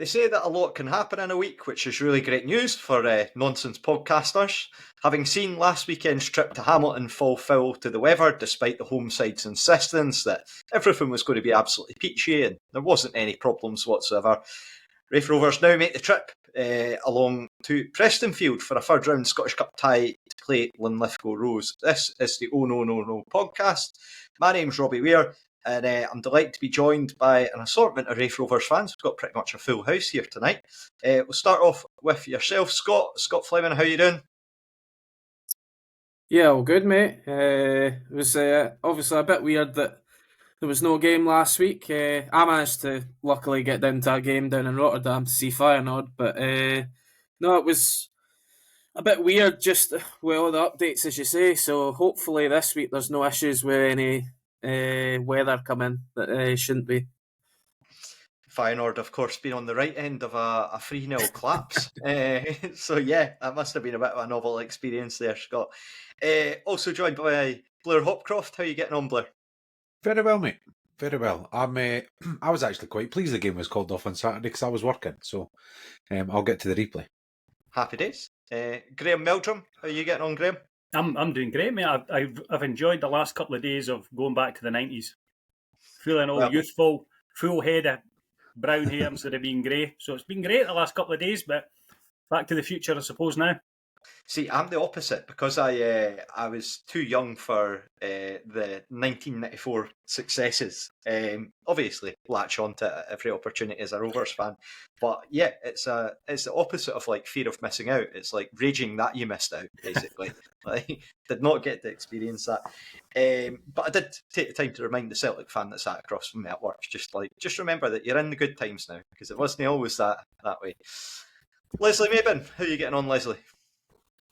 They say that a lot can happen in a week, which is really great news for nonsense podcasters. Having seen last weekend's trip to Hamilton fall foul to the weather, despite the home side's insistence that everything was going to be absolutely peachy and there wasn't any problems whatsoever, Raith Rovers now make the trip along to Prestonfield for a third round Scottish Cup tie to play Linlithgow Rose. This is the Oh No No No podcast. My name's Robbie Weir. And I'm delighted to be joined by an assortment of Raith Rovers fans. We've got pretty much a full house here tonight. We'll start off with yourself, Scott. Scott Fleming, how you doing? Yeah, all good, mate. It was obviously a bit weird that there was no game last week. I managed to luckily get down to a game down in Rotterdam to see Feyenoord, but no, it was a bit weird just with all the updates, as you say. So hopefully this week there's no issues with any weather coming that shouldn't be. Feyenoord, of course, been on the right end of a 3-0 collapse. So yeah, that must have been a bit of a novel experience there, Scott. Also joined by Blair Hopcroft. How are you getting on, Blair? Very well, mate. Very well. I was actually quite pleased the game was called off on Saturday because I was working. So I'll get to the replay. Happy days. Graeme Meldrum, how are you getting on, Graeme? I'm doing great, mate. I've enjoyed the last couple of days of going back to the 90s. Feeling all youthful, full head of brown hair instead of being grey. So it's been great the last couple of days, but back to the future, I suppose, now. See, I'm the opposite because I was too young for the 1994 successes. Obviously, latch on to every opportunity as a Rovers fan, but yeah, it's the opposite of like fear of missing out. It's like raging that you missed out, basically. Like, did not get to experience that, but I did take the time to remind the Celtic fan that sat across from me at work, just remember that you're in the good times now because it wasn't always that way. Leslie Mabin, how are you getting on, Leslie?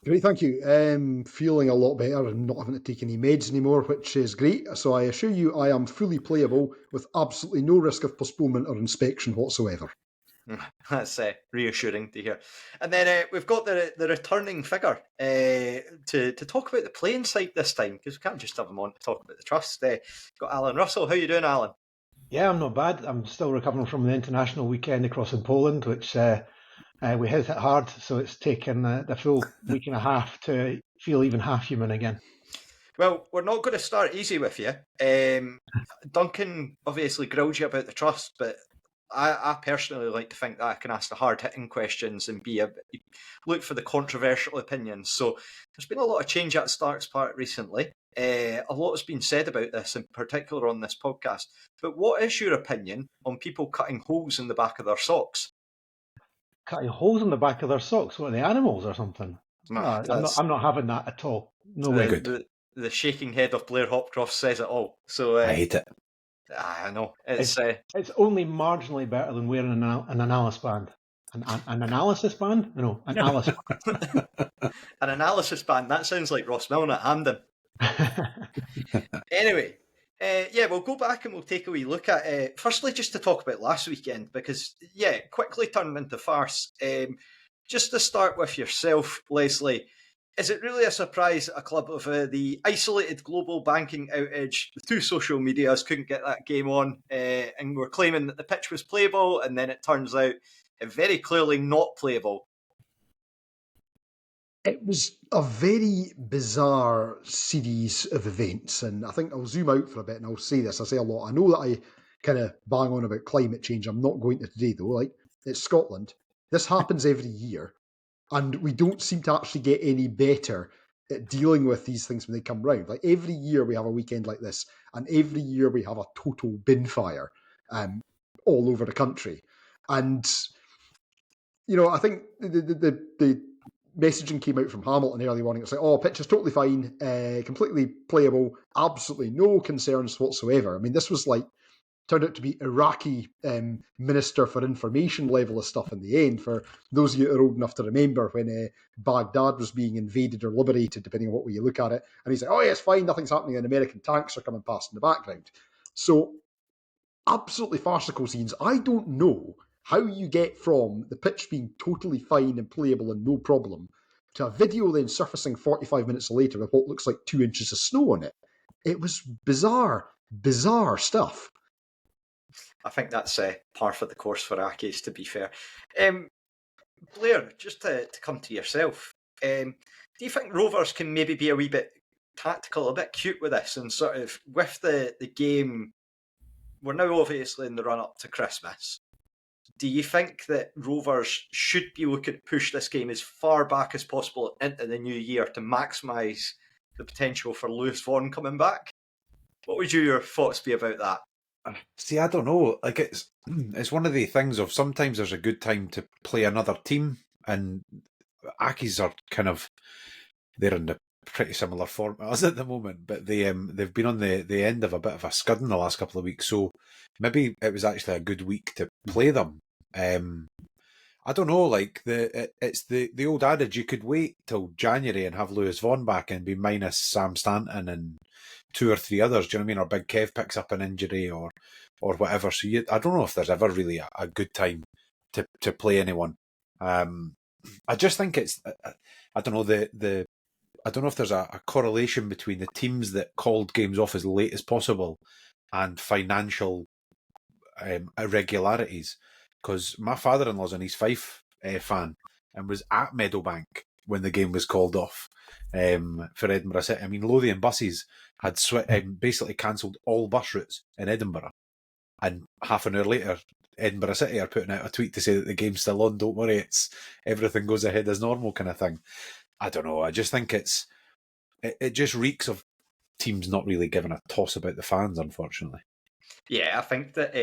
Great, thank you. Feeling a lot better and not having to take any meds anymore, which is great. So I assure you I am fully playable with absolutely no risk of postponement or inspection whatsoever. That's reassuring to hear. And then we've got the returning figure to talk about the playing side this time, because we can't just have him on to talk about the trust. Got Allan Russell. How are you doing, Allan? Yeah, I'm not bad. I'm still recovering from the international weekend across in Poland, which... we hit it hard, so it's taken the full week and a half to feel even half human again. Well, we're not going to start easy with you. Duncan obviously grilled you about the trust, but I personally like to think that I can ask the hard-hitting questions and look for the controversial opinions. So there's been a lot of change at Stark's part recently. A lot has been said about this, in particular on this podcast. But what is your opinion on people cutting holes in the back of their socks? Cutting holes in the back of their socks? What, are they animals or something? No, I'm not having that at all. No way. Good. The shaking head of Blair Hopcroft says it all. So I hate it. I know. It's only marginally better than wearing an analysis band. An analysis band? No, an analysis band. An analysis band. That sounds like Ross Milne at Hampden. Anyway. We'll go back and we'll take a wee look at firstly just to talk about last weekend because quickly turned into farce. Just to start with yourself, Leslie, is it really a surprise that a club of the isolated global banking outage, the two social medias couldn't get that game on and were claiming that the pitch was playable and then it turns out very clearly not playable? It was a very bizarre series of events, and I think I'll zoom out for a bit and I'll say this. I say a lot. I know that I kind of bang on about climate change. I'm not going to today, though. Like, it's Scotland. This happens every year, and we don't seem to actually get any better at dealing with these things when they come round. Like, every year we have a weekend like this, and every year we have a total bin fire all over the country. And, you know, I think the messaging came out from Hamilton early morning. It's like, pitch is totally fine, completely playable, absolutely no concerns whatsoever. I mean, this was turned out to be Iraqi Minister for Information level of stuff in the end, for those of you who are old enough to remember when Baghdad was being invaded or liberated, depending on what way you look at it. And he's like, yeah, it's fine, nothing's happening, and American tanks are coming past in the background. So, absolutely farcical scenes. I don't know how you get from the pitch being totally fine and playable and no problem to a video then surfacing 45 minutes later with what looks like 2 inches of snow on it. It was bizarre stuff. I think that's par for the course for Accies, to be fair. Blair, just to come to yourself, do you think Rovers can maybe be a wee bit tactical, a bit cute with this, and sort of with the game? We're now obviously in the run-up to Christmas. Do you think that Rovers should be looking to push this game as far back as possible into the new year to maximise the potential for Lewis Vaughan coming back? What would your thoughts be about that? See, I don't know. Like it's one of the things of sometimes there's a good time to play another team, and Accies are they're in the pretty similar form as at the moment, but they've been on the end of a bit of a scud in the last couple of weeks, so maybe it was actually a good week to play them. I don't know, like it's the old adage, you could wait till January and have Lewis Vaughan back and be minus Sam Stanton and 2 or 3 others, do you know what I mean? Or Big Kev picks up an injury or whatever. So I don't know if there's ever really a good time to play anyone. I just think it's, I don't know, I don't know if there's a correlation between the teams that called games off as late as possible and financial irregularities. Because my father-in-law's an East Fife fan and was at Meadowbank when the game was called off for Edinburgh City. I mean, Lothian buses had basically cancelled all bus routes in Edinburgh. And half an hour later, Edinburgh City are putting out a tweet to say that the game's still on, don't worry, everything goes ahead as normal kind of thing. I don't know, I just think it just reeks of teams not really giving a toss about the fans, unfortunately. Yeah, I think that...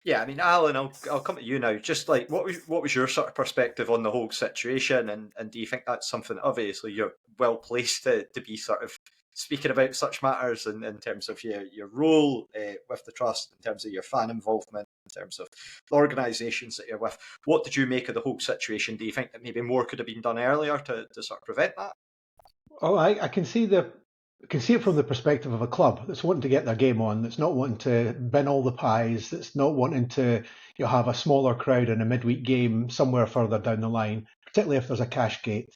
I mean, Allan, I'll come to you now. Just like, what was your sort of perspective on the whole situation, and do you think that's something that obviously you're well placed to be sort of speaking about such matters in terms of your role with the trust, in terms of your fan involvement, in terms of the organisations that you're with? What did you make of the whole situation? Do you think that maybe more could have been done earlier to sort of prevent that? Oh, I can see it from the perspective of a club that's wanting to get their game on, that's not wanting to bin all the pies, that's not wanting to have a smaller crowd in a midweek game somewhere further down the line, particularly if there's a cash gate.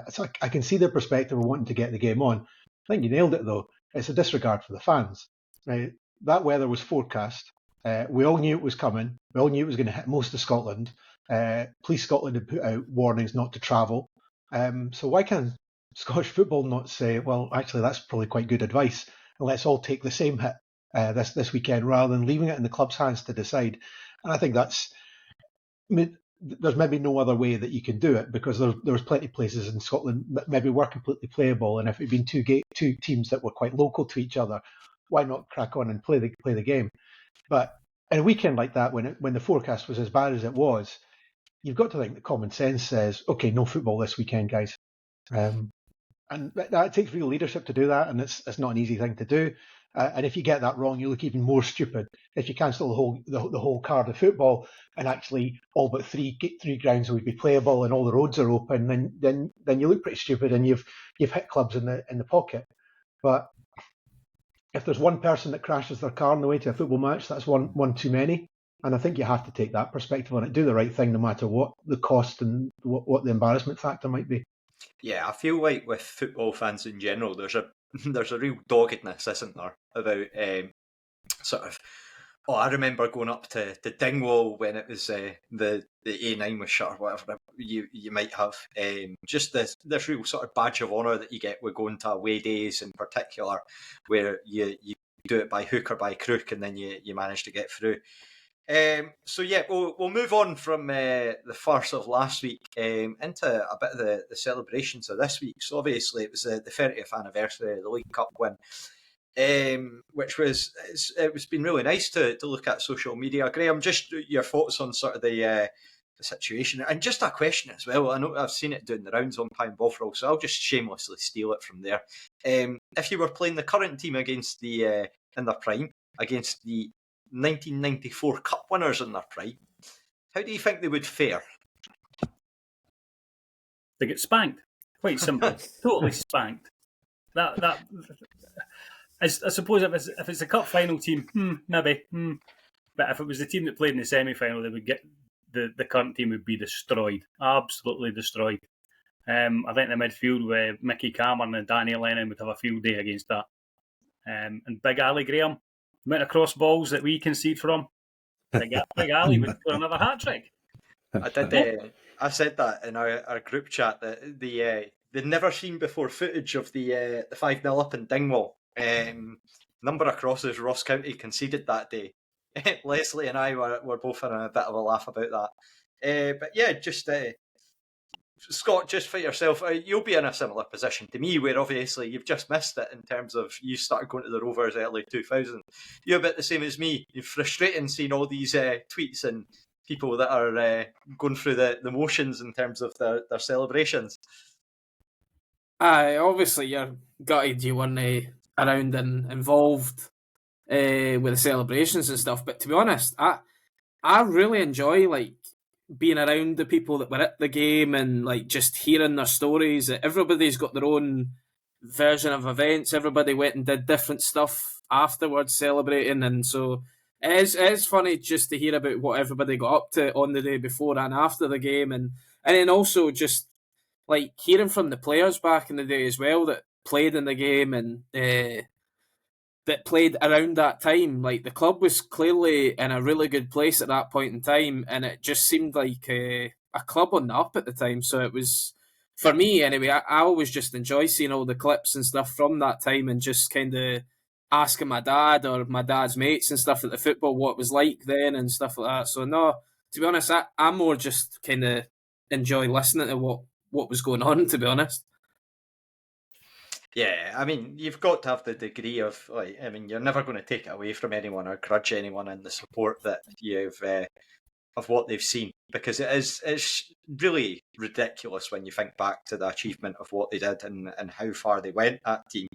So I can see their perspective of wanting to get the game on. I think you nailed it, though. It's a disregard for the fans. Right? That weather was forecast. We all knew it was coming. We all knew it was going to hit most of Scotland. Police Scotland had put out warnings not to travel. So why can't Scottish football not say, well, actually, that's probably quite good advice, and let's all take the same hit this weekend rather than leaving it in the club's hands to decide? And I think there's maybe no other way that you can do it, because there's plenty of places in Scotland that maybe were completely playable, and if it had been two teams that were quite local to each other, why not crack on and play the game? But in a weekend like that, when the forecast was as bad as it was, you've got to think that common sense says, okay, no football this weekend, guys. And that takes real leadership to do that, and it's not an easy thing to do. And if you get that wrong, you look even more stupid. If you cancel the whole card of football, and actually all but three grounds would be playable, and all the roads are open, then you look pretty stupid, and you've hit clubs in the pocket. But if there's one person that crashes their car on the way to a football match, that's one too many. And I think you have to take that perspective on it. Do the right thing, no matter what the cost and what the embarrassment factor might be. Yeah, I feel like with football fans in general, there's a real doggedness, isn't there, about sort of. Oh, I remember going up to Dingwall when it was the A9 was shut or whatever you might have. Just this real sort of badge of honour that you get with going to away days in particular, where you do it by hook or by crook, and then you manage to get through. So yeah, we'll move on from the farce of last week into a bit of the celebrations of this week. So obviously it was the 30th anniversary of the League Cup win, which was been really nice to look at social media. Graeme, just your thoughts on sort of the situation, and just a question as well. I know I've seen it doing the rounds on Pine Bovril, so I'll just shamelessly steal it from there. If you were playing the current team against the in their prime against the 1994 Cup winners in their prime, how do you think they would fare? They get spanked. Quite simple. Totally spanked. That I suppose if it's a cup final team, maybe. But if it was the team that played in the semi-final, they would get the current team would be destroyed, absolutely destroyed. I think the midfield with Mickey Cameron and Danny Lennon would have a field day against that. And Big Ali Graham, the amount of cross balls that we concede from, Big Ali would score another hat trick. I did. I said that in our group chat that the never seen before footage of the 5-0 up in Dingwall. Number of crosses Ross County conceded that day. Leslie and I were both having a bit of a laugh about that. But yeah, just Scott, just for yourself, you'll be in a similar position to me, where obviously you've just missed it in terms of you started going to the Rovers early 2000. You're a bit the same as me. You're frustrating seeing all these tweets and people that are going through the motions in terms of their celebrations. Aye, obviously you're gutted you weren't around and involved with the celebrations and stuff. But to be honest, I really enjoy being around the people that were at the game and just hearing their stories. Everybody's got their own version of events. Everybody went and did different stuff afterwards, celebrating, and so it is funny just to hear about what everybody got up to on the day before and after the game, and then also just hearing from the players back in the day as well that played in the game and that played around that time. The club was clearly in a really good place at that point in time, and it just seemed like a club on the up at the time. So it was, for me anyway, I always just enjoy seeing all the clips and stuff from that time and just kind of asking my dad or my dad's mates and stuff at the football what it was like then and stuff like that. So no, to be honest, I more just kind of enjoy listening to what was going on, to be honest. Yeah, I mean, you've got to have the degree of, you're never going to take it away from anyone or grudge anyone in the support that you've of what they've seen, because it's really ridiculous when you think back to the achievement of what they did and how far they went, that team.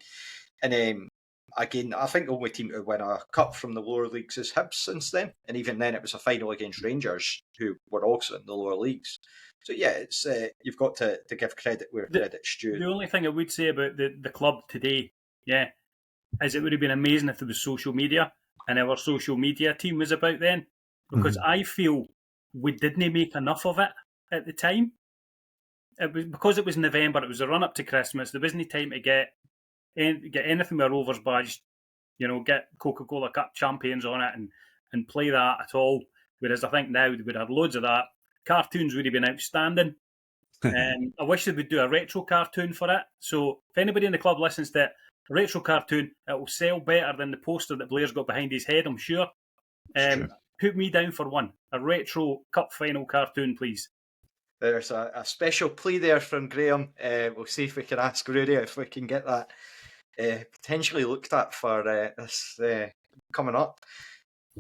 And again, I think the only team to win a cup from the lower leagues is Hibs since then, and even then it was a final against Rangers, who were also in the lower leagues. So yeah, it's you've got to give credit where credit's due. The only thing I would say about the club today, is it would have been amazing if there was social media and our social media team was about then, because I feel we didn't make enough of it at the time. It was because it was November, it was a run up to Christmas. There wasn't time to get anything with a Rovers badge, get Coca-Cola Cup champions on it and play that at all. Whereas I think now we'd have loads of that. Cartoons would have been outstanding. I wish they would do a retro cartoon for it. So if anybody in the club listens to it, a retro cartoon, it will sell better than the poster that Blair's got behind his head, I'm sure. Put me down for one. A retro cup final cartoon, please. There's a special plea there from Graeme. We'll see if we can ask Rudy if we can get that potentially looked at for this coming up.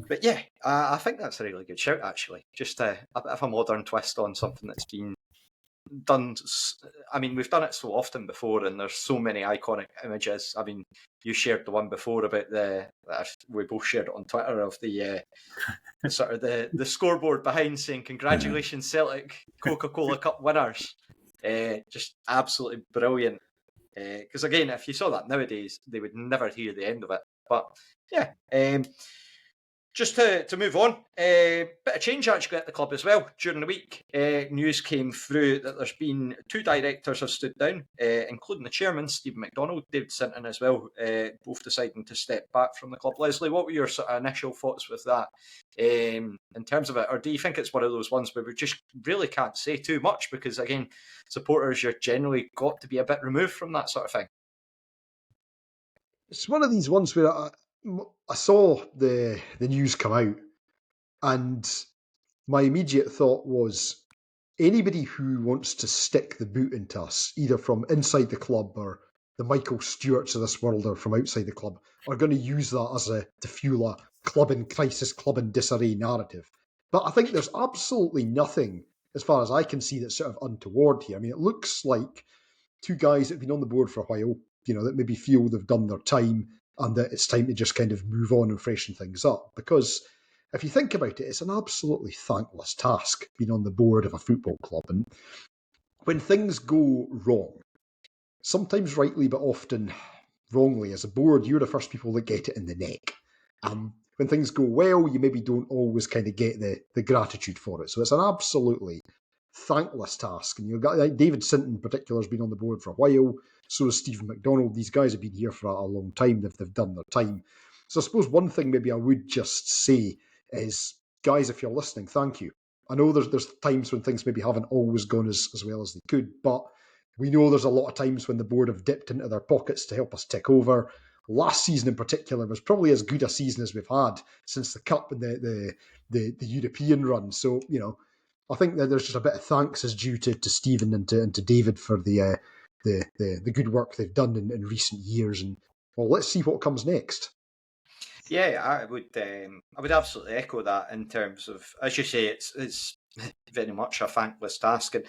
But yeah, I think that's a really good shout, actually. Just a bit of a modern twist on something that's been done. I mean, we've done it so often before, and there's so many iconic images. I mean, you shared the one before about we both shared it on Twitter of the sort of the scoreboard behind saying "Congratulations, Celtic, Coca-Cola Cup winners." Just absolutely brilliant. Because again, if you saw that nowadays, they would never hear the end of it. But yeah. Just to move on, bit of change actually at the club as well. During the week, news came through that there's been 2 directors have stood down, including the chairman, Stephen McDonald, David Sinton as well, both deciding to step back from the club. Leslie, what were your sort of initial thoughts with that in terms of it? Or do you think it's one of those ones where we just really can't say too much because, again, supporters, you're generally got to be a bit removed from that sort of thing? It's one of these ones where I saw the news come out, and my immediate thought was anybody who wants to stick the boot into us, either from inside the club or the Michael Stewarts of this world or from outside the club, are going to use that to fuel a club in crisis, club in disarray narrative. But I think there's absolutely nothing, as far as I can see, that's sort of untoward here. I mean, it looks like 2 guys that have been on the board for a while, that maybe feel they've done their time and that it's time to just kind of move on and freshen things up. Because if you think about it, it's an absolutely thankless task being on the board of a football club. And when things go wrong, sometimes rightly but often wrongly, as a board, you're the first people that get it in the neck. When things go well, you maybe don't always kind of get the gratitude for it. So it's an absolutely thankless task. And you've got David Sinton in particular has been on the board for a while. So is Stephen McDonald. These guys have been here for a long time. They've done their time. So I suppose one thing maybe I would just say is guys, if you're listening, thank you. I know there's times when things maybe haven't always gone as well as they could, but we know there's a lot of times when the board have dipped into their pockets to help us tick over. Last season in particular was probably as good a season as we've had since the Cup and the European run. So, I think that there's just a bit of thanks is due to Stephen and to David for the good work they've done in recent years. And well, let's see what comes next. Yeah, I would absolutely echo that in terms of, as you say, it's very much a thankless task and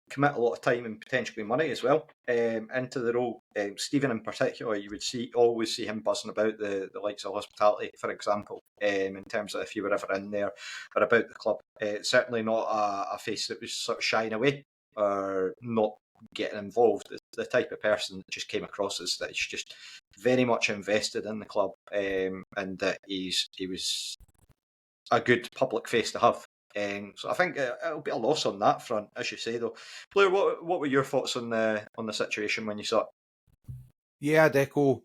commit a lot of time and potentially money as well into the role. Stephen in particular, you would always see him buzzing about the likes of hospitality, for example, in terms of if you were ever in there or about the club. Certainly not a face that was sort of shying away or not getting involved. The type of person that just came across as that he's just very much invested in the club and that he was a good public face to have. So I think it'll be a loss on that front, as you say, though. Blair, what were your thoughts on the situation when you saw it? Yeah, I'd echo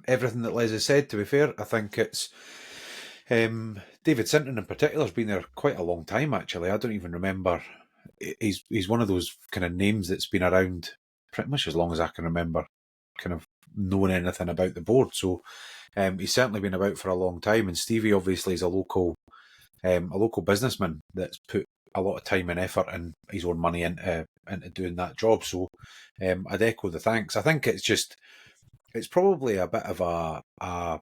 everything that Les has said, to be fair. I think it's David Sinton in particular has been there quite a long time, actually. I don't even remember. He's one of those kind of names that's been around pretty much as long as I can remember kind of knowing anything about the board. So he's certainly been about for a long time. And Stevie obviously is a local businessman that's put a lot of time and effort and his own money into doing that job. So I'd echo the thanks. I think it's probably a bit of a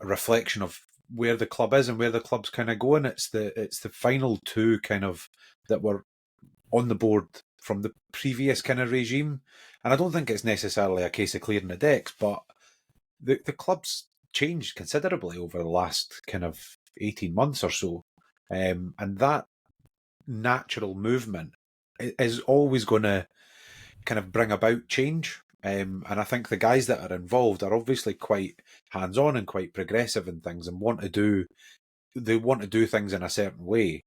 reflection of where the club is and where the club's kind of going. It's the final two kind of that were on the board from the previous kind of regime. And I don't think it's necessarily a case of clearing the decks, but the club's changed considerably over the last kind of 18 months or so. And that natural movement is always going to kind of bring about change. And I think the guys that are involved are obviously quite hands-on and quite progressive in things and want to do things in a certain way.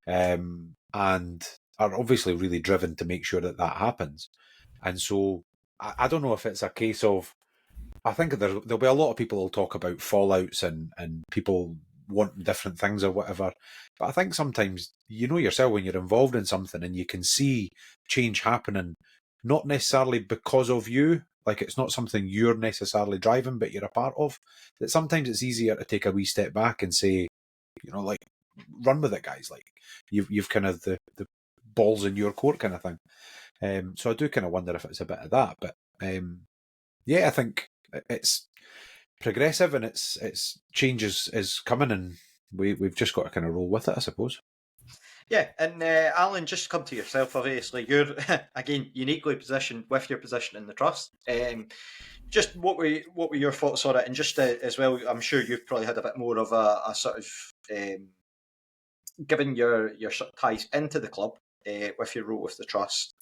And are obviously really driven to make sure that happens. And so I don't know if it's a case of, I think there'll be a lot of people who'll talk about fallouts and people wanting different things or whatever. But I think sometimes, yourself when you're involved in something and you can see change happening, not necessarily because of you, like it's not something you're necessarily driving, but you're a part of, that sometimes it's easier to take a wee step back and say, like, run with it, guys. Like you've kind of the balls in your court kind of thing. So I do kind of wonder if it's a bit of that. But yeah, I think it's progressive and it's changes is coming, and we've just got to kind of roll with it, I suppose. Yeah, and Allan, just come to yourself. Obviously, you're again uniquely positioned with your position in the trust. Just what were your thoughts on it, and just as well, I'm sure you've probably had a bit more of a sort of given your sort of ties into the club with your role with the trust.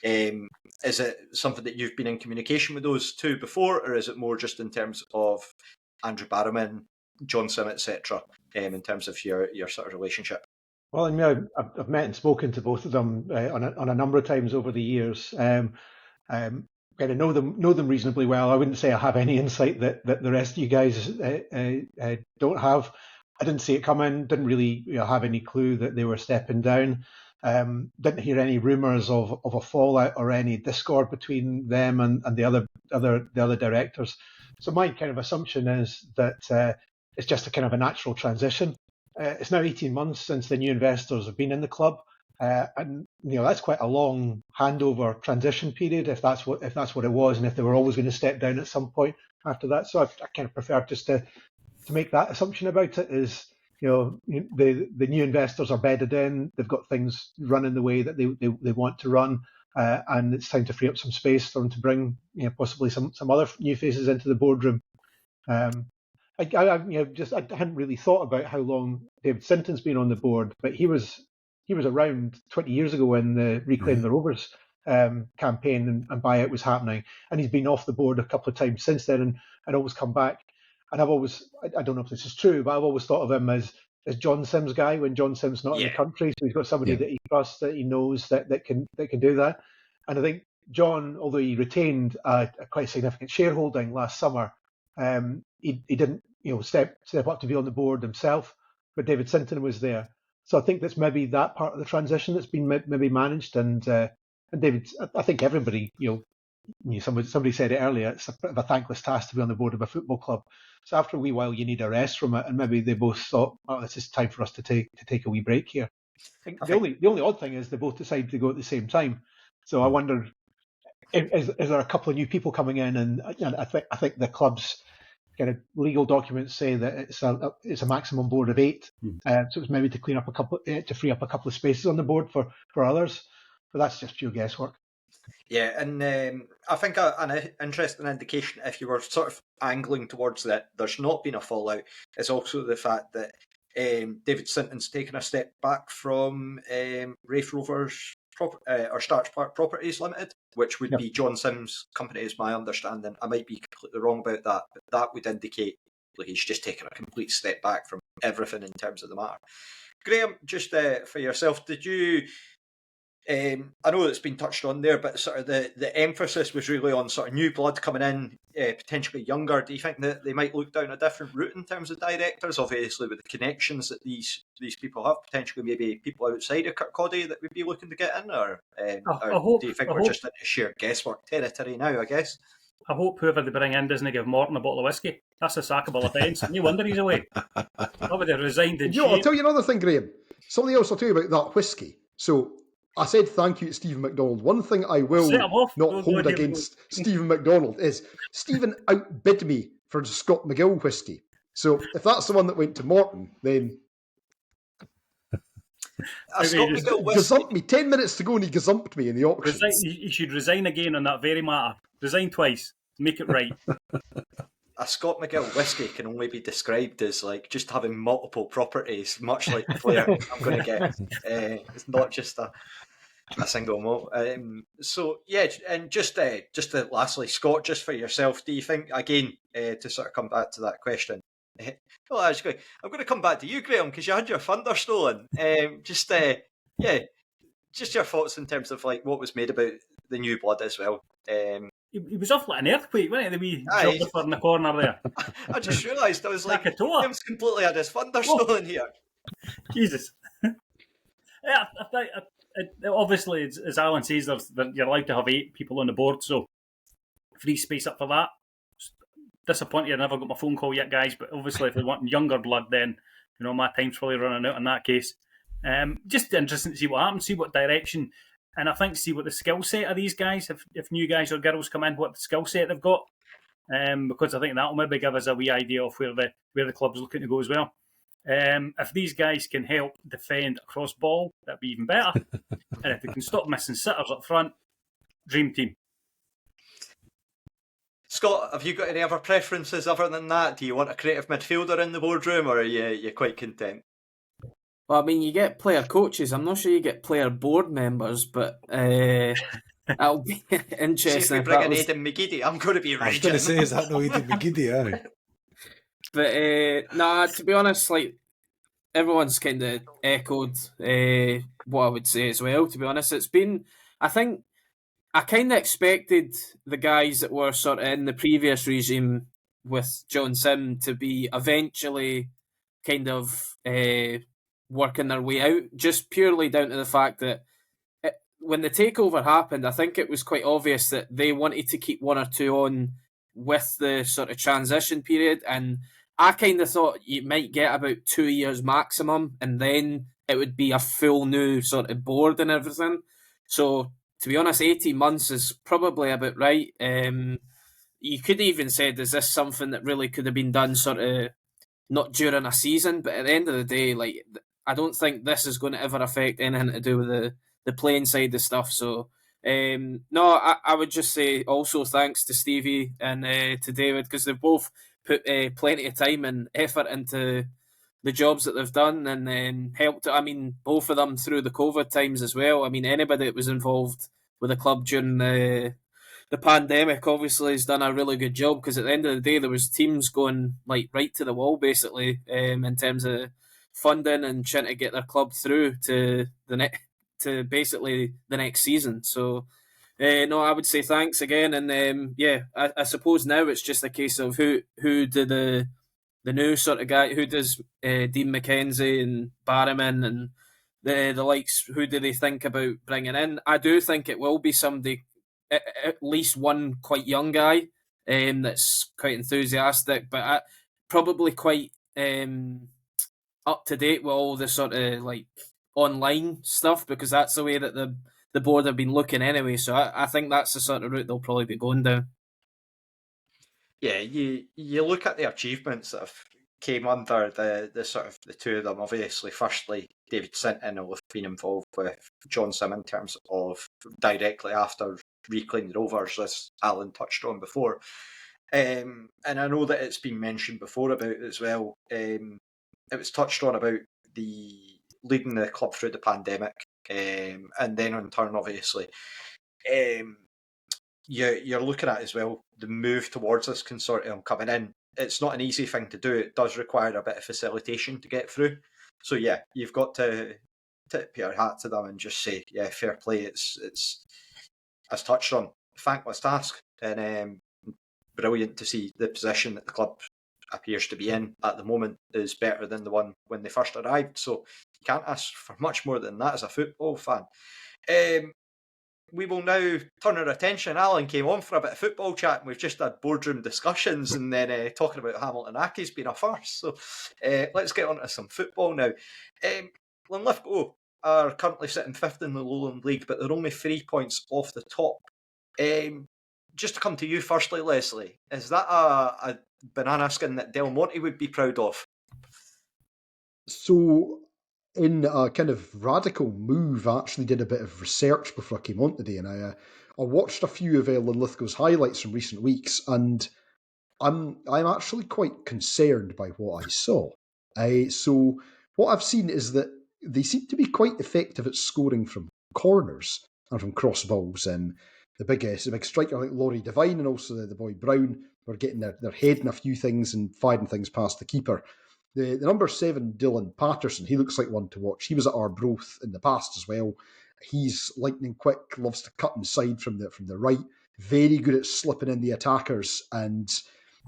Is it something that you've been in communication with those two before, or is it more just in terms of Andrew Barrowman, John Sim, etc., in terms of your sort of relationship? Well, I mean, I've met and spoken to both of them on a number of times over the years. Kind of know them reasonably well. I wouldn't say I have any insight that the rest of you guys don't have. I didn't see it coming. Didn't really have any clue that they were stepping down. Didn't hear any rumours of a fallout or any discord between them and the other directors. So my kind of assumption is that it's just a kind of a natural transition. It's now 18 months since the new investors have been in the club, and that's quite a long handover transition period if that's what it was, and if they were always going to step down at some point after that. So I kind of prefer just to make that assumption about it. Is the new investors are bedded in, they've got things running the way that they want to run, and it's time to free up some space for them to bring possibly some other new faces into the boardroom. I hadn't really thought about how long David Sinton's been on the board, but he was around 20 years ago when the Reclaim the Rovers campaign and buyout was happening, and he's been off the board a couple of times since then and always come back. And I've always, I don't know if this is true, but I've always thought of him as John Sim's guy when John Sim's not in the country. So he's got somebody that he trusts, that he knows that can do that. And I think John, although he retained a quite significant shareholding last summer, he didn't step up to be on the board himself. but David Sinton was there. So I think that's maybe that part of the transition that's been maybe managed. And David, I think everybody, somebody said it earlier, it's a bit of a thankless task to be on the board of a football club. So after a wee while, you need a rest from it, and maybe they both thought, "Oh, this is time for us to take a wee break here." The only odd thing is they both decided to go at the same time. So I wonder, is there a couple of new people coming in? And I think the club's kind of legal documents say that it's a maximum board of 8. So it's maybe to free up a couple of spaces on the board for others. But that's just pure guesswork. Yeah, and I think an interesting indication, if you were sort of angling towards that there's not been a fallout, is also the fact that David Sinton's taken a step back from Raith Rovers or Starch Park Properties Limited, which would be John Sims' company, is my understanding. I might be completely wrong about that, but that would indicate that he's just taken a complete step back from everything in terms of the matter. Graeme, just for yourself, did you... I know it's been touched on there, but sort of the emphasis was really on sort of new blood coming in, potentially younger. Do you think that they might look down a different route in terms of directors, obviously with the connections that these people have, potentially maybe people outside of Kirkcaldy that would be looking to get in, or do you think we're just into sheer guesswork territory now, I guess? I hope whoever they bring in doesn't give Morton a bottle of whiskey. That's a sackable offence. No wonder he's away. I would have resigned in shame. I'll tell you another thing, Graeme. Something else I'll tell you about that whiskey. So I said thank you to Stephen McDonald. One thing I will not hold against Stephen McDonald is Stephen outbid me for the Scott McGill whiskey. So if that's the one that went to Morton, then Scott McGill gazumped me. 10 minutes to go and he gazumped me in the auction. You should resign again on that very matter. Resign twice. Make it right. A Scott McGill whiskey can only be described as like just having multiple properties, much like Blair. I'm going to get. It's not just a single malt. So yeah, and just lastly, Scott, just for yourself, do you think again to sort of come back to that question? Well, actually, I'm going to come back to you, Graeme, because you had your thunder stolen. Just your thoughts in terms of like what was made about the new blood as well. He was off like an earthquake, wasn't he? The wee jumper in the corner there. I just realised I was like, Graeme's completely had his thunder stolen here. Jesus. Yeah, I think obviously, as Allan says, you're allowed to have 8 people on the board, so free space up for that. Disappointed I never got my phone call yet, guys, but obviously if they want younger blood, then my time's probably running out in that case. Just interesting to see what happens, see what direction, and I think see what the skill set of these guys, if new guys or girls come in, what the skill set they've got, because I think that'll maybe give us a wee idea of where the club's looking to go as well. If these guys can help defend across ball, that'd be even better. And if they can stop missing sitters up front, dream team. Scott, have you got any other preferences other than that? Do you want a creative midfielder in the boardroom, or are you quite content? Well, I mean, you get player coaches. I'm not sure you get player board members, but that'll be interesting. See if we bring in Aidan McGeady, I'm going to be raging. I was going to say, is that no Aidan McGeady? Aye. But to be honest, like everyone's kind of echoed what I would say as well. To be honest, it's been. I think I kind of expected the guys that were sort of in the previous regime with John Sim to be eventually kind of working their way out, just purely down to the fact that when the takeover happened, I think it was quite obvious that they wanted to keep one or two on with the sort of transition period, and I kind of thought you might get about 2 years maximum, and then it would be a full new sort of board and everything. So, to be honest, 18 months is probably about right. You could even said, is this something that really could have been done sort of not during a season? But at the end of the day, like I don't think this is going to ever affect anything to do with the playing side of stuff. So, no, I would just say also thanks to Stevie and to David, because they've both put plenty of time and effort into the jobs that they've done, and then helped. I mean, both of them through the COVID times as well. I mean, anybody that was involved with the club during the pandemic obviously has done a really good job, because at the end of the day there was teams going like right to the wall basically in terms of funding and trying to get their club through to basically the next season. So no, I would say thanks again, and I suppose now it's just a case of who do the new sort of guy. Who does Dean McKenzie and Barrowman and the likes? Who do they think about bringing in? I do think it will be somebody, at least one quite young guy, that's quite enthusiastic, but probably quite up to date with all the sort of like online stuff, because that's the way that the board have been looking anyway. So I think that's the sort of route they'll probably be going down. Yeah, you look at the achievements that have came under the sort of the two of them. Obviously, firstly, David Sinton will have been involved with John Sim in terms of directly after reclaiming the Rovers, as Alan touched on before. And I know that it's been mentioned before about as well. It was touched on about the leading the club through the pandemic, and then in turn, obviously, you're looking at as well the move towards this consortium coming in. It's not an easy thing to do. It does require a bit of facilitation to get through. So yeah, you've got to tip your hat to them and just say, yeah, fair play. It's as touched on, thankless task, and brilliant to see the position that the club appears to be in at the moment is better than the one when they first arrived. So you can't ask for much more than that as a football fan. We will now turn our attention. Alan came on for a bit of football chat, and we've just had boardroom discussions and then talking about Hamilton Accies being a farce. So let's get on to some football now. Linlithgow are currently sitting fifth in the Lowland League, but they're only 3 points off the top. Just to come to you firstly, Leslie, is that a banana skin that Del Monte would be proud of? So, in a kind of radical move, I actually did a bit of research before I came on today, and I watched a few of Linlithgow's highlights from recent weeks, and I'm actually quite concerned by what I saw. So what I've seen is that they seem to be quite effective at scoring from corners and from cross balls. The big striker like Laurie Devine and also the boy Brown were getting their head in a few things and firing things past the keeper. The number 7, Dylan Patterson, he looks like one to watch. He was at Arbroath in the past as well. He's lightning quick, loves to cut inside from the right, very good at slipping in the attackers, and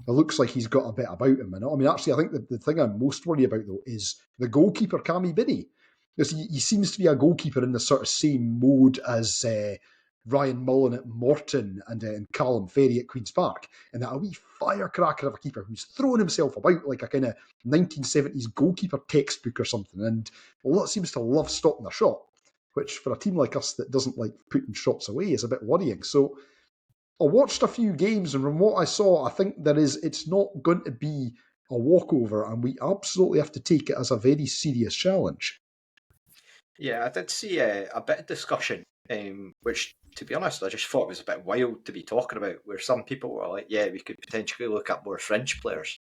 it looks like he's got a bit about him. I mean, actually, I think the thing I'm most worried about, though, is the goalkeeper, Cammy Binney. Because he seems to be a goalkeeper in the sort of same mode as Ryan Mullen at Morton and Callum Ferry at Queen's Park, and that a wee firecracker of a keeper who's throwing himself about like a kind of 1970s goalkeeper textbook or something, and seems to love stopping the shot, which for a team like us that doesn't like putting shots away is a bit worrying. So I watched a few games, and from what I saw, I think it's not going to be a walkover, and we absolutely have to take it as a very serious challenge. Yeah, I did see a bit of discussion, which, to be honest, I just thought was a bit wild to be talking about, where some people were like, yeah, we could potentially look at more French players.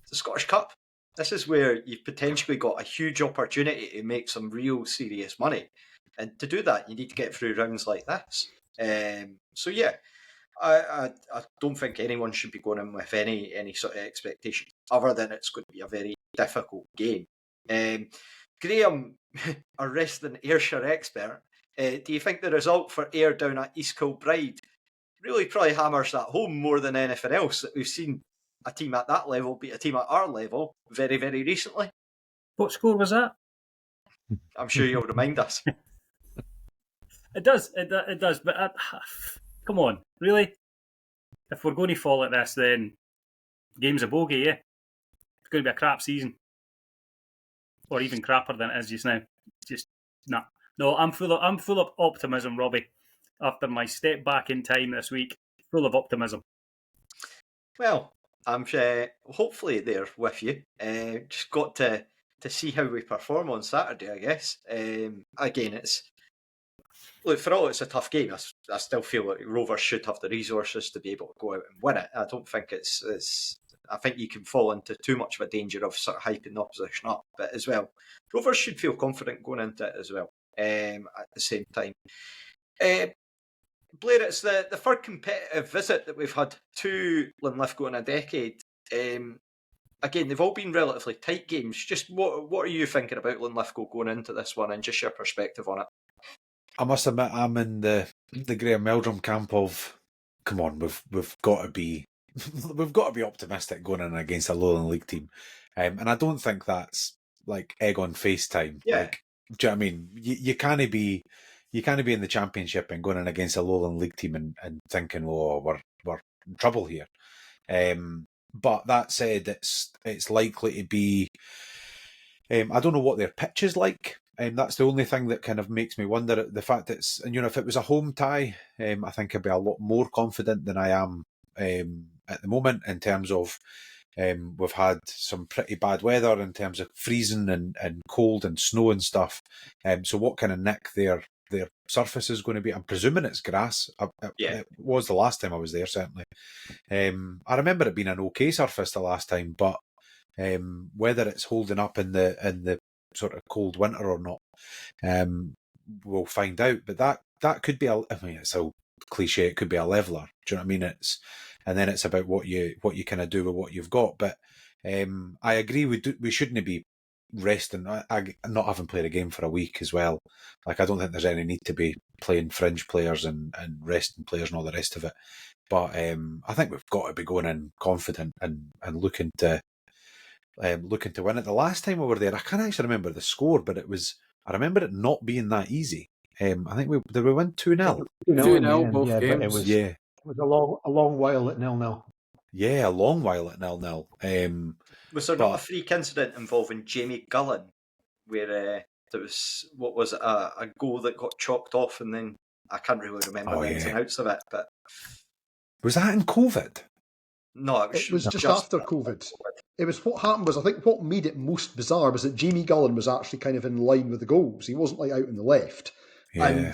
The Scottish Cup, this is where you've potentially got a huge opportunity to make some real serious money. And to do that, you need to get through rounds like this. So yeah, I don't think anyone should be going in with any sort of expectation other than it's going to be a very difficult game. Graeme, our resident Ayrshire expert, do you think the result for Ayr down at East Kilbride really probably hammers that home more than anything else, that we've seen a team at that level beat a team at our level very, very recently? What score was that? I'm sure you'll remind us. It does, but come on, really? If we're going to fall at this, then game's a bogey, yeah? It's going to be a crap season. Or even crapper than it is just now. Just, nah. No, I'm full of optimism, Robbie. After my step back in time this week, full of optimism. Well, I'm hopefully there with you. Just got to see how we perform on Saturday, I guess. Again, for all it's a tough game, I still feel like Rovers should have the resources to be able to go out and win it. I don't think I think you can fall into too much of a danger of sort of hyping the opposition up. But as well, Rovers should feel confident going into it as well. At the same time, Blair, it's the third competitive visit that we've had to Linlithgow in a decade. Again, they've all been relatively tight games. Just what are you thinking about Linlithgow going into this one, and just your perspective on it? I must admit, I'm in the Graeme Meldrum camp of, come on, we've got to be we've got to be optimistic going in against a Lowland League team, and I don't think that's like egg on face time. Yeah. Like, do you know what I mean? You can't be in the Championship and going in against a Lowland League team and thinking, oh, we're in trouble here. But that said, it's likely to be. I don't know what their pitch is like. That's the only thing that kind of makes me wonder. The fact that if it was a home tie, I think I'd be a lot more confident than I am at the moment in terms of we've had some pretty bad weather in terms of freezing and cold and snow and stuff. So what kind of nick their surface is going to be? I'm presuming it's grass. It was the last time I was there, certainly. I remember it being an okay surface the last time, but whether it's holding up in the sort of cold winter or not, we'll find out. But that could be it's a cliche. It could be a leveler. Do you know what I mean? And then it's about what you kind of do with what you've got. But I agree. We shouldn't be resting. I not having played a game for a week as well. Like, I don't think there's any need to be playing fringe players and resting players and all the rest of it. But I think we've got to be going in confident and looking to win it. The last time we were there, I can't actually remember the score, but I remember it not being that easy. I think we win 2-0. 2-0 both games. But it was a long while at 0-0. Yeah, a long while at 0-0. Was there not a freak incident involving Jamie Gullen where there was, what was it, a goal that got chalked off, and then I can't really remember the ins and outs of it. But was that in COVID? No, it was just after COVID. It was, what happened was, I think what made it most bizarre was that Jamie Gullen was actually kind of in line with the goals. He wasn't like out on the left. Yeah.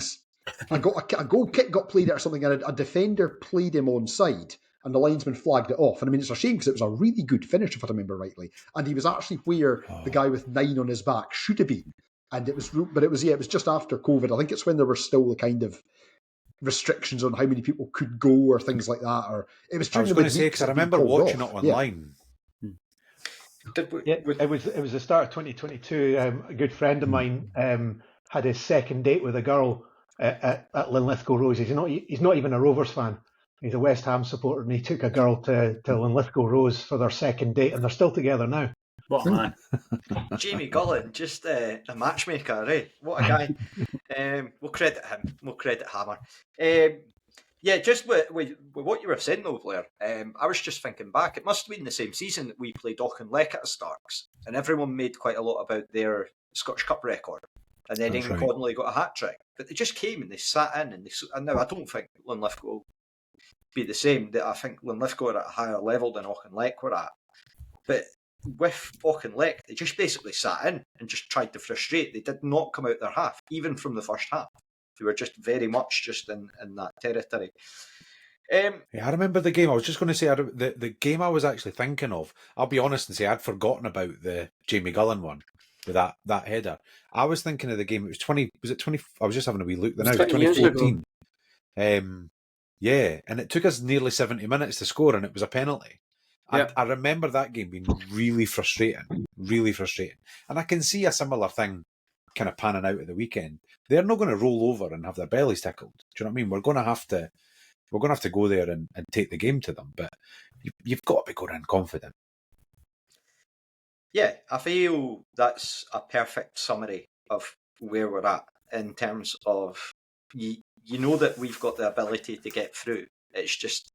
And a goal kick got played or something, and a defender played him onside, and the linesman flagged it off. And I mean, it's a shame because it was a really good finish, if I remember rightly. And he was actually where the guy with 9 on his back should have been. And it was just after COVID. I think it's when there were still the kind of restrictions on how many people could go or things like that. Or it was. I was going to say, because I remember watching it online. It was the start of 2022. A good friend of mine had his second date with a girl at Linlithgow Rose. He's not even a Rovers fan. He's a West Ham supporter, and he took a girl to Linlithgow Rose for their second date, and they're still together now. What a man. Jamie Gullen, just a matchmaker, right? What a guy. We'll credit him. We'll credit Hammer. Just with what you were saying though, Blair, I was just thinking back. It must have been the same season that we played Auchinleck at Starks, and everyone made quite a lot about their Scottish Cup record. And then Ian Connolly got a hat-trick. But they just came and they sat in, and now I don't think Linlithgow will be the same. I think Linlithgow are at a higher level than Auchinleck were at. But with Auchinleck, they just basically sat in and just tried to frustrate. They did not come out their half, even from the first half. They were just very much just in that territory. I remember the game. I was just going to say the game I was actually thinking of. I'll be honest and say I'd forgotten about the Jamie Gullen one with that header. I was thinking of the game. It was 20. Was it 20? I was just having a wee look. Now 2014. And it took us nearly 70 minutes to score, and it was a penalty. Yep. I remember that game being really frustrating, and I can see a similar thing kind of panning out at the weekend. They're not going to roll over and have their bellies tickled. Do you know what I mean? We're going to have to go there and take the game to them, but you've got to be going in confident. Yeah, I feel that's a perfect summary of where we're at in terms of you know that we've got the ability to get through. It's just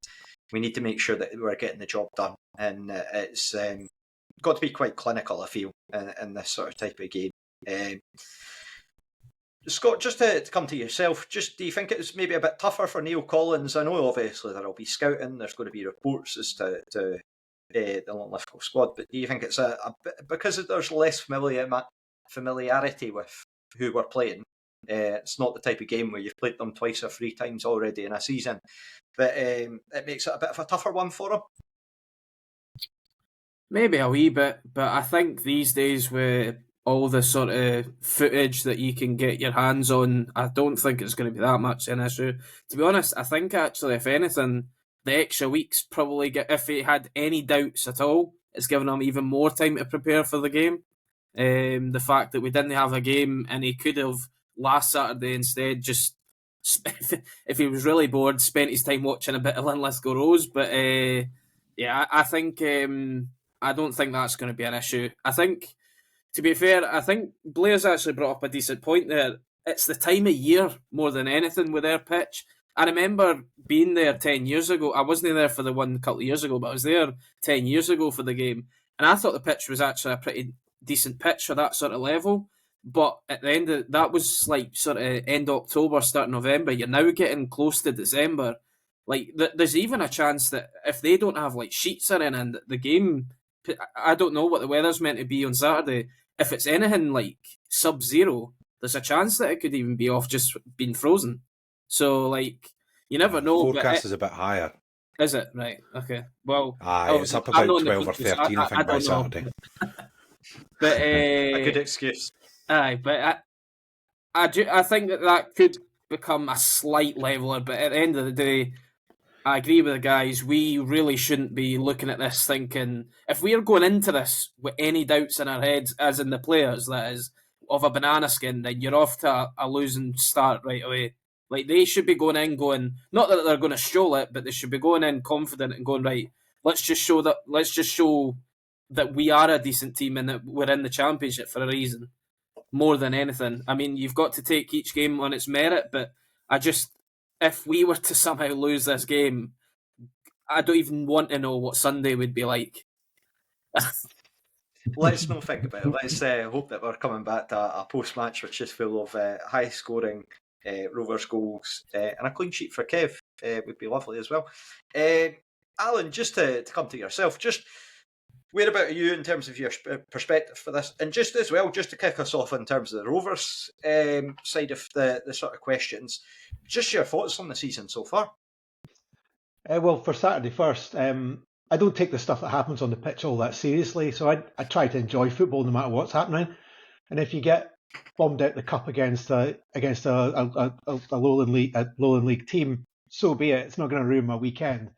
we need to make sure that we're getting the job done, and it's got to be quite clinical, I feel, in this sort of type of game. Scott, just to come to yourself, do you think it's maybe a bit tougher for Neil Collins? I know obviously there'll be scouting, there's going to be reports as to the Linlithgow squad, but do you think it's a bit, because there's less familiarity with who we're playing? It's not the type of game where you've played them twice or 3 times already in a season, but it makes it a bit of a tougher one for them. Maybe a wee bit, but I think these days with all the sort of footage that you can get your hands on, I don't think it's going to be that much an issue. To be honest, I think actually, if anything, the extra weeks probably if he had any doubts at all, it's given him even more time to prepare for the game. The fact that we didn't have a game and he could have last Saturday instead just, if he was really bored, spent his time watching a bit of Linlithgow Rose. But Yeah, I think I don't think that's going to be an issue. I think, to be fair, I think Blair's actually brought up a decent point there. It's the time of year more than anything with their pitch. I remember being there 10 years ago. I wasn't there for the one a couple of years ago, but I was there 10 years ago for the game. And I thought the pitch was actually a pretty decent pitch for that sort of level. But at the end of that was like sort of end October, start November. You're now getting close to December. Like there's even a chance that if they don't have like sheets or anything, the game, I don't know what the weather's meant to be on Saturday. If it's anything like sub-zero, there's a chance that it could even be off just being frozen. So, like, you never know. Forecast is a bit higher. Is it? Right, okay. Well, it's up about 12 or 13, I think, by Saturday. But, a good excuse. Aye, but I think that could become a slight leveler, but at the end of the day, I agree with the guys. We really shouldn't be looking at this thinking, if we are going into this with any doubts in our heads, as in the players, that is, of a banana skin, then you're off to a losing start right away. Like, they should be going in going, not that they're going to stroll it, but they should be going in confident and going, right, let's just show that we are a decent team and that we're in the championship for a reason, more than anything. I mean, you've got to take each game on its merit, but if we were to somehow lose this game, I don't even want to know what Sunday would be like. Let's not think about it. Let's hope that we're coming back to a post-match which is full of high-scoring Rovers goals and a clean sheet for Kev would be lovely as well. Allan, just to come to yourself, just where about you in terms of your perspective for this? And just as well, just to kick us off in terms of the Rovers side of the sort of questions, just your thoughts on the season so far. Well, for Saturday first, I don't take the stuff that happens on the pitch all that seriously, so I try to enjoy football no matter what's happening. And if you get bombed out the cup against a Lowland League team, so be it. It's not going to ruin my weekend.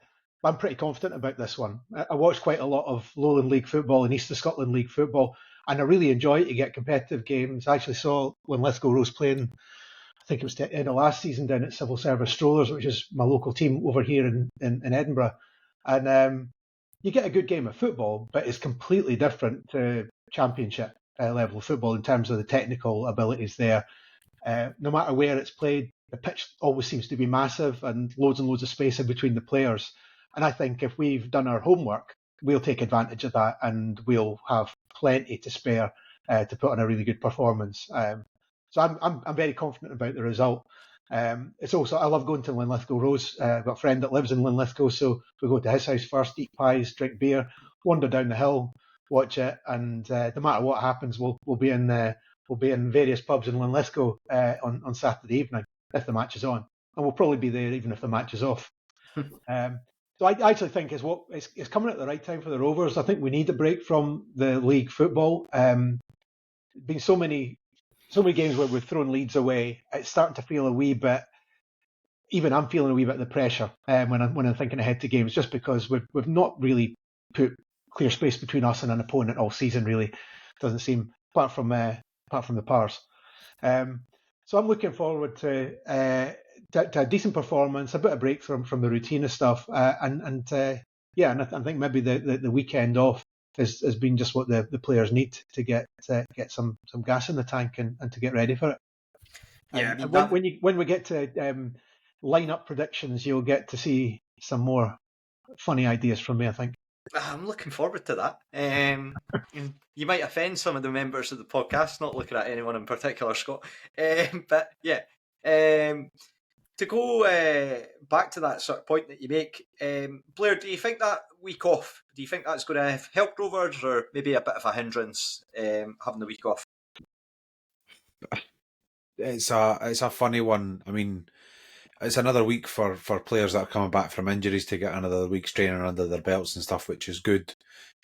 But I'm pretty confident about this one. I watched quite a lot of Lowland League football and East of Scotland League football, and I really enjoy it. You get competitive games. I actually saw Linlithgow Rose playing, I think it was the end of last season down at Civil Service Strollers, which is my local team over here in Edinburgh. And you get a good game of football, but it's completely different to Championship level of football in terms of the technical abilities there. No matter where it's played, the pitch always seems to be massive and loads of space in between the players. And I think if we've done our homework, we'll take advantage of that and we'll have plenty to spare to put on a really good performance. So I'm very confident about the result. It's also, I love going to Linlithgow Rose. I've got a friend that lives in Linlithgow, so we go to his house first, eat pies, drink beer, wander down the hill, watch it, and no matter what happens, we'll be in various pubs in Linlithgow on Saturday evening if the match is on, and we'll probably be there even if the match is off. So I actually think it's coming at the right time for the Rovers. I think we need a break from the league football. Been so many games where we've thrown leads away. It's starting to feel a wee bit. Even I'm feeling a wee bit of the pressure when I'm thinking ahead to games, just because we've not really put clear space between us and an opponent all season. Really, doesn't seem, apart from the Pars. So I'm looking forward to a decent performance, a bit of break from the routine of stuff, and I think maybe the weekend off has been just what the players need to get some gas in the tank and to get ready for it. Yeah, when we get to line-up predictions, you'll get to see some more funny ideas from me, I think. I'm looking forward to that. You might offend some of the members of the podcast, not looking at anyone in particular, Scott. But yeah, to go back to that sort of point that you make, Blair, do you think that week off, do you think that's going to help Rovers, or maybe a bit of a hindrance, having the week off? It's a funny one. I mean, it's another week for players that are coming back from injuries to get another week's training under their belts and stuff, which is good.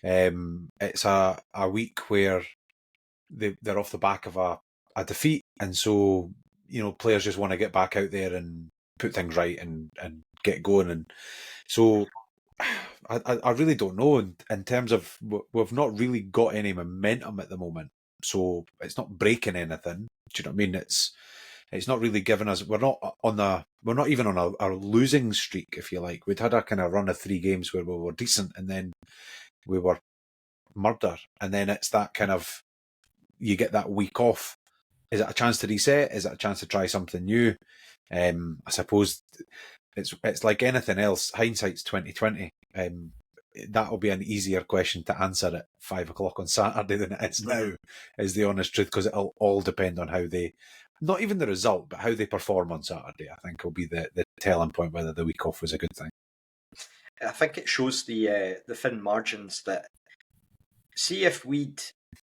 It's a week where they're off the back of a defeat, and so players just want to get back out there and put things right and get going. And so I really don't know in terms of, we've not really got any momentum at the moment, so it's not breaking anything. Do you know what I mean? it's not really given us. We're not even on a losing streak, if you like. We'd had a kind of run of 3 games where we were decent, and then we were murder, and then it's that kind of, you get that week off. Is it a chance to reset? Is it a chance to try something new? I suppose it's like anything else. Hindsight's 2020. That'll be an easier question to answer at 5 o'clock on Saturday than it is now, is the honest truth, because it'll all depend on how they, not even the result, but how they perform on Saturday. I think will be the telling point whether the week off was a good thing. I think it shows the thin margins that, see if we'd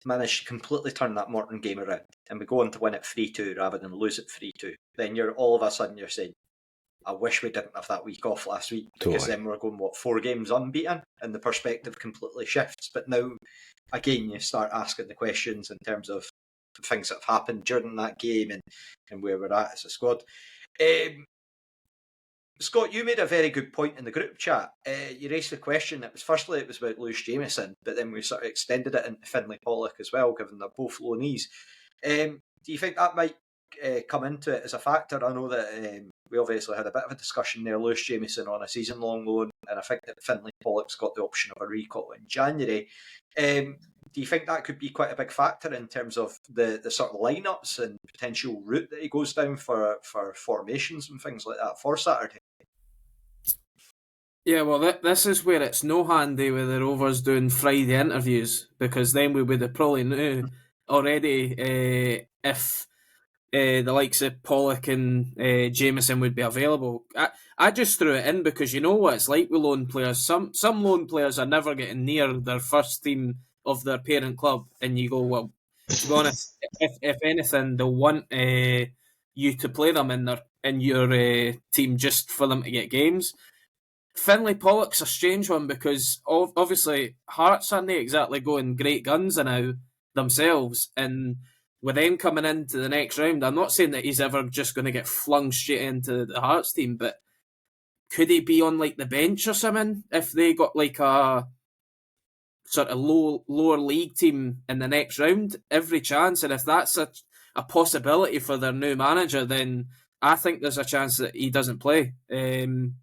managed to completely turn that Morton game around and we go on to win it 3-2 rather than lose it 3-2, then you're all of a sudden you're saying, I wish we didn't have that week off last week, because then we're going, 4 games unbeaten, and the perspective completely shifts. But now, again, you start asking the questions in terms of things that have happened during that game and where we're at as a squad. Scott, you made a very good point in the group chat. You raised the question. It was about Lewis Jameson, but then we sort of extended it into Finlay Pollock as well, given they're both low knees. Do you think that might come into it as a factor? I know that we obviously had a bit of a discussion there. Lewis Jameson on a season-long loan, and I think that Finlay Pollock's got the option of a recall in January. Do you think that could be quite a big factor in terms of the sort of lineups and potential route that he goes down for formations and things like that for Saturday? Yeah, well, this is where it's no handy with the Rovers doing Friday interviews, because then we would have probably knew already if the likes of Pollock and Jameson would be available. I just threw it in because you know what it's like with loan players. Some loan players are never getting near their first team of their parent club, and you go, well, to be honest, if anything, they'll want you to play them in your team just for them to get games. Finlay Pollock's a strange one because obviously Hearts aren't exactly going great guns now themselves, and with them coming into the next round, I'm not saying that he's ever just going to get flung straight into the Hearts team, but could he be on like the bench or something if they got like a sort of lower league team in the next round? Every chance, and if that's a possibility for their new manager, then I think there's a chance that he doesn't play. In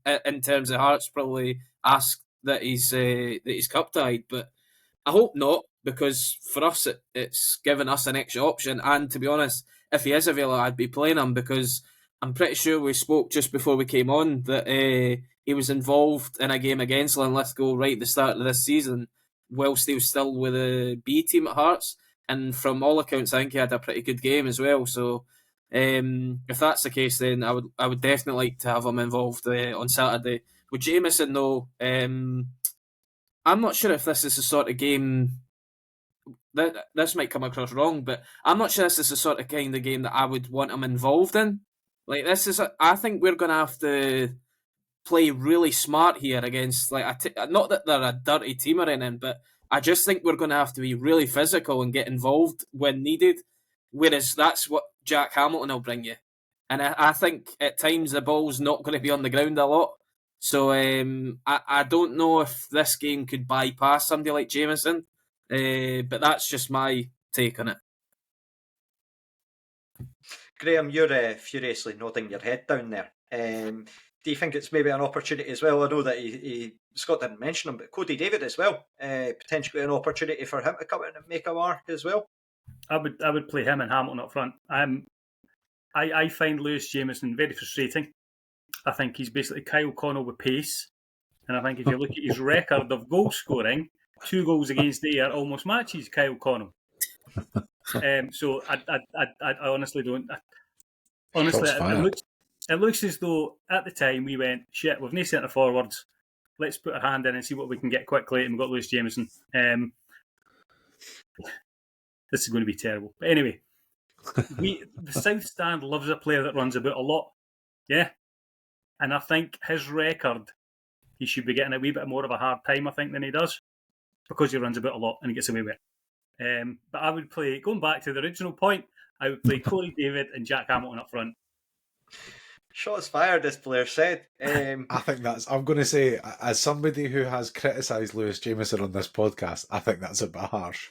terms of Hearts, probably ask that he's cup tied, but I hope not, because for us it's given us an extra option. And to be honest, if he is available, I'd be playing him, because I'm pretty sure we spoke just before we came on that he was involved in a game against Linlithgow right at the start of this season, whilst he was still with the B team at Hearts, and from all accounts, I think he had a pretty good game as well. So if that's the case, then I would definitely like to have him involved on Saturday. With Jameson, though, I'm not sure if this is the sort of game that this might come across wrong, but I'm not sure this is the sort of kind of game that I would want him involved in. Like, this is, I think we're going to have to play really smart here against, like, not that they're a dirty team or anything, but I just think we're going to have to be really physical and get involved when needed. Whereas that's what Jack Hamilton will bring you. And I think at times the ball's not going to be on the ground a lot. So I don't know if this game could bypass somebody like Jameson. But that's just my take on it. Graeme, you're furiously nodding your head down there. Do you think it's maybe an opportunity as well? I know that Scott didn't mention him, but Cody David as well. Potentially an opportunity for him to come in and make a mark as well. I would play him and Hamilton up front. I find Lewis Jameson very frustrating. I think he's basically Kyle Connell with pace, and I think if you look at his record of goal scoring, 2 goals against the Ayr almost matches Kyle Connell. So I honestly don't. Honestly, it looks as though at the time we went, shit, we've no centre forwards. Let's put our hand in and see what we can get quickly, and we've got Lewis Jameson. This is going to be terrible. But anyway, the South Stand loves a player that runs about a lot. Yeah. And I think his record, he should be getting a wee bit more of a hard time, I think, than he does, because he runs about a lot and he gets away with it. But I would play, going back to the original point, I would play Corey David and Jack Hamilton up front. Shots fired, as Blair said. I think I'm going to say, as somebody who has criticised Lewis Jameson on this podcast, I think that's a bit harsh.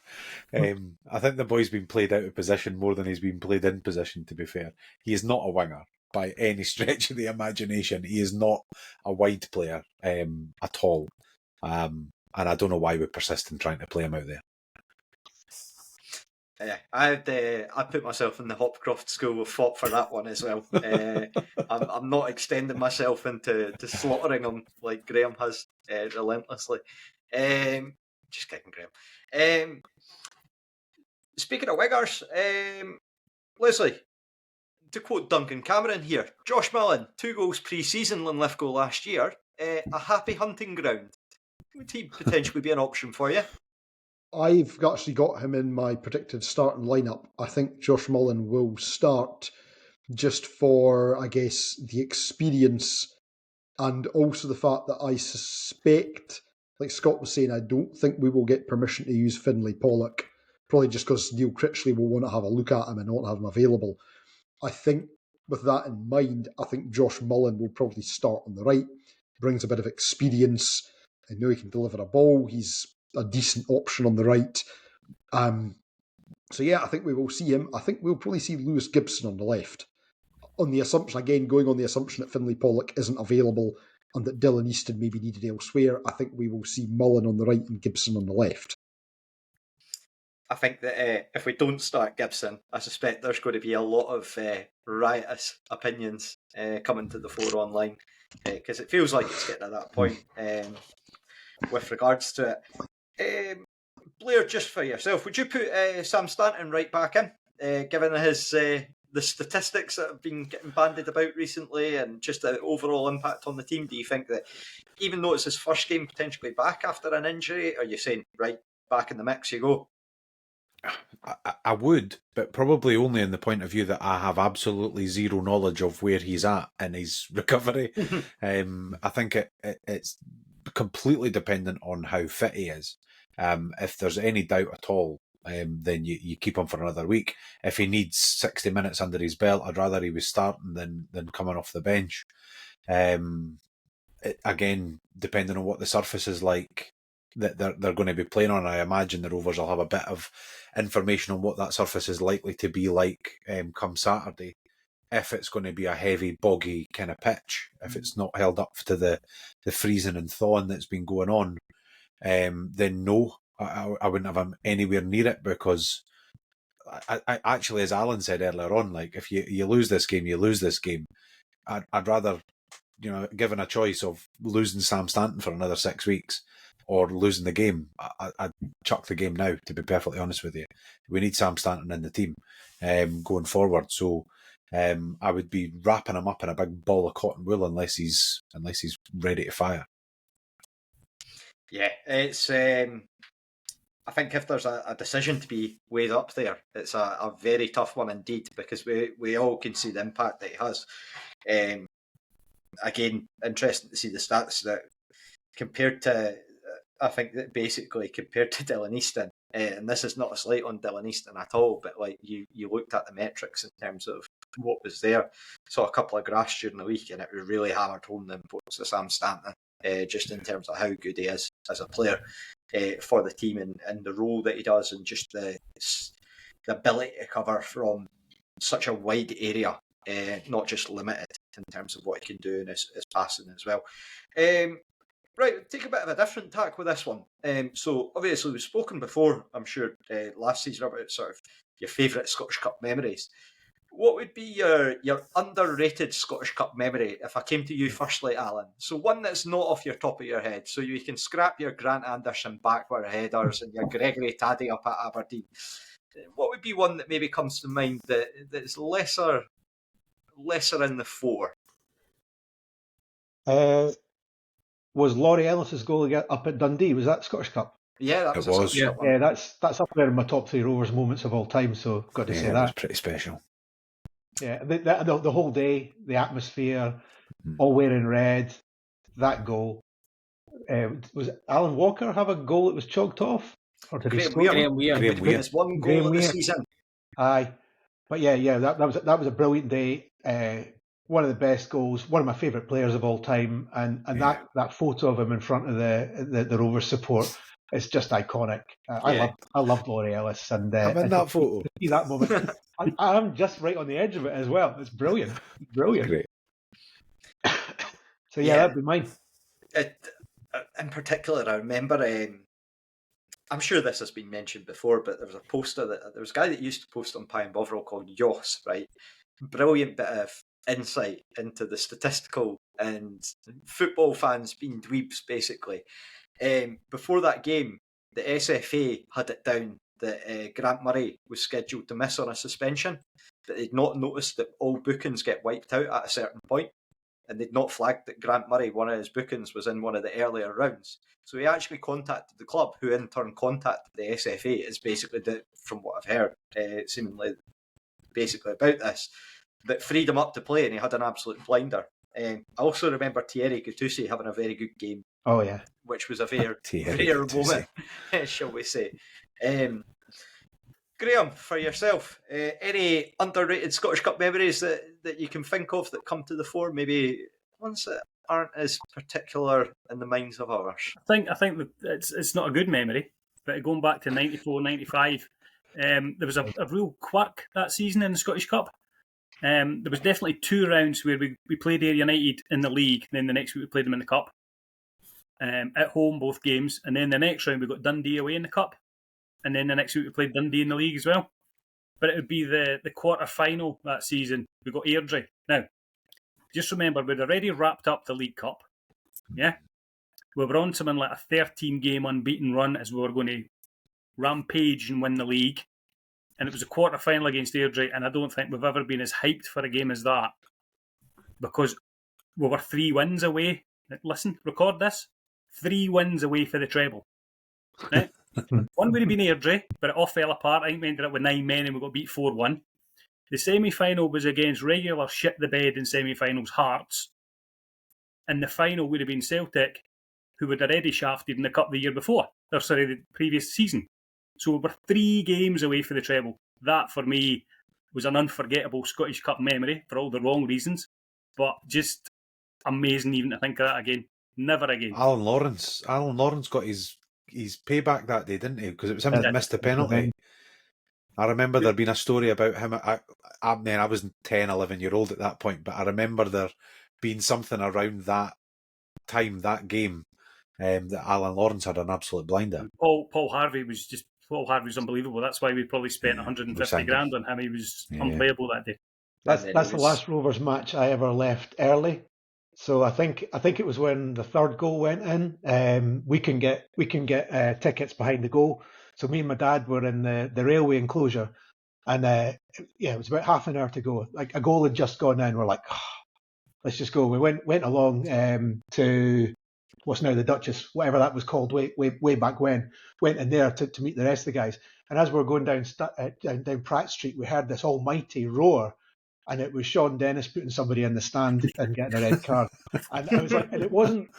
I think the boy's been played out of position more than he's been played in position, to be fair. He is not a winger by any stretch of the imagination. He is not a wide player at all. And I don't know why we persist in trying to play him out there. Yeah, I put myself in the Hopcroft school of thought for that one as well. I'm not extending myself into slaughtering him like Graeme has relentlessly. Just kidding, Graeme. Speaking of wingers, Leslie, to quote Duncan Cameron here, Josh Mullen, 2 goals pre-season Linlithgow last year, a happy hunting ground. Would he potentially be an option for you? I've actually got him in my predicted starting lineup. I think Josh Mullen will start just for, I guess, the experience and also the fact that I suspect, like Scott was saying, I don't think we will get permission to use Finlay Pollock, probably just because Neil Critchley will want to have a look at him and not have him available. I think with that in mind, I think Josh Mullen will probably start on the right, brings a bit of experience. I know he can deliver a ball. He's a decent option on the right. So yeah, I think we will see him. I think we'll probably see Lewis Gibson on the left. On the assumption, again, going on the assumption that Finlay Pollock isn't available and that Dylan Easton may be needed elsewhere, I think we will see Mullen on the right and Gibson on the left. I think that if we don't start Gibson, I suspect there's going to be a lot of riotous opinions coming to the fore online, because it feels like it's getting to that point with regards to it. Blair, just for yourself, would you put Sam Stanton right back in, given his the statistics that have been getting bandied about recently and just the overall impact on the team? Do you think that even though it's his first game potentially back after an injury, are you saying, right, back in the mix you go? I would, but probably only in the point of view that I have absolutely zero knowledge of where he's at in his recovery. I think it's completely dependent on how fit he is. If there's any doubt at all, then you keep him for another week. If he needs 60 minutes under his belt, I'd rather he was starting than coming off the bench. Again, depending on what the surface is like that they're going to be playing on, I imagine the Rovers will have a bit of information on what that surface is likely to be like come Saturday. If it's going to be a heavy, boggy kind of pitch, if it's not held up to the freezing and thawing that's been going on, then no, I wouldn't have him anywhere near it, because I actually, as Allan said earlier on, like if you lose this game, you lose this game. I'd rather, given a choice of losing Sam Stanton for another 6 weeks or losing the game, I'd chuck the game now, to be perfectly honest with you. We need Sam Stanton in the team going forward, so I would be wrapping him up in a big ball of cotton wool unless he's ready to fire. Yeah, it's. I think if there's a decision to be weighed up there, it's a very tough one indeed, because we all can see the impact that he has. Again, interesting to see the stats that compared to, I think that basically compared to Dylan Easton, and this is not a slight on Dylan Easton at all, but like you looked at the metrics in terms of what was there. Saw a couple of graphs during the week, and it really hammered home the importance of Sam Stanton, just in terms of how good he is as a player for the team and the role that he does, and just the ability to cover from such a wide area, not just limited in terms of what he can do in his passing as well. Right, take a bit of a different tack with this one. So obviously we've spoken before, I'm sure, last season about sort of your favourite Scottish Cup memories. What would be your underrated Scottish Cup memory if I came to you firstly, Allan? So one that's not off your top of your head, so you can scrap your Grant Anderson backward headers and your Gregory Taddy up at Aberdeen. What would be one that maybe comes to mind that's lesser in the fore? Was Laurie Ellis's goal up at Dundee? Was that Scottish Cup? Yeah, that was. It was. Yeah, that's up there in my top 3 Rovers moments of all time. So got to say that. It was pretty special. Yeah, the whole day, the atmosphere, all wearing red, that goal. Was Alan Walker have a goal that was chalked off? Or did he score? Graeme Weir. It's one goal of the season. Aye. But yeah, that was a brilliant day. one of the best goals, one of my favourite players of all time, and that photo of him in front of the Rovers support is just iconic. I love Laurie Ellis, and I'm in that photo. To see that moment, I'm just right on the edge of it as well. It's brilliant, brilliant. Great. So that'd be mine. In particular, I remember. I'm sure this has been mentioned before, but there was a poster there was a guy that used to post on Pie and Bovril called Yoss, right? Brilliant bit of insight into the statistical and football fans being dweebs, basically. Before that game, the SFA had it down that Grant Murray was scheduled to miss on a suspension, but they'd not noticed that all bookings get wiped out at a certain point, and they'd not flagged that Grant Murray, one of his bookings, was in one of the earlier rounds. So he actually contacted the club, who in turn contacted the SFA. It's basically, from what I've heard, seemingly basically about this, that freed him up to play, and he had an absolute blinder. I also remember Thierry Gattuso having a very good game. Oh, yeah. Which was a very rare moment, shall we say. Graeme, for yourself, any underrated Scottish Cup memories that you can think of that come to the fore? Maybe ones that aren't as particular in the minds of others. I think that it's not a good memory, but going back to 94, 95, there was a real quirk that season in the Scottish Cup. There was definitely 2 rounds where we played Ayr United in the league, and then the next week we played them in the cup. At home, both games, and then the next round we got Dundee away in the cup, and then the next week we played Dundee in the league as well. But it would be the quarter final that season. We got Airdrie. Now, just remember, we'd already wrapped up the League Cup. Yeah, we were on something like a 13-game unbeaten run as we were going to rampage and win the league. And it was a quarter final against Airdrie, and I don't think we've ever been as hyped for a game as that, because we were 3 wins away. Listen, record this. 3 wins away for the treble. Right? One would have been Airdrie, but it all fell apart. I think we ended up with 9 men and we got beat 4-1. The semi-final was against regular shit-the-bed in semi-finals Hearts. And the final would have been Celtic, who had already shafted in the cup the year before. The previous season. So we were 3 games away for the treble. That, for me, was an unforgettable Scottish Cup memory for all the wrong reasons. But just amazing even to think of that again. Never again. Allan Lawrence got his payback that day, didn't he? Because it was him that missed the penalty. I remember there being a story about him. I was 10, 11-year-old at that point, but I remember there being something around that time, that game, that Allan Lawrence had an absolute blinder. Paul Harvey was unbelievable. That's why we probably spent 150 grand on him. He was unplayable that day. That's the last Rovers match I ever left early. So I think it was when the 3rd goal went in. We can get tickets behind the goal. So me and my dad were in the railway enclosure, and it was about half an hour to go. Like, a goal had just gone in. We're like, let's just go. We went along to what's now the Duchess, whatever that was called way back when. Went in there to meet the rest of the guys. And as we were going down Pratt Street, we heard this almighty roar. And it was Sean Dennis putting somebody in the stand and getting a red card. And I was like, and it wasn't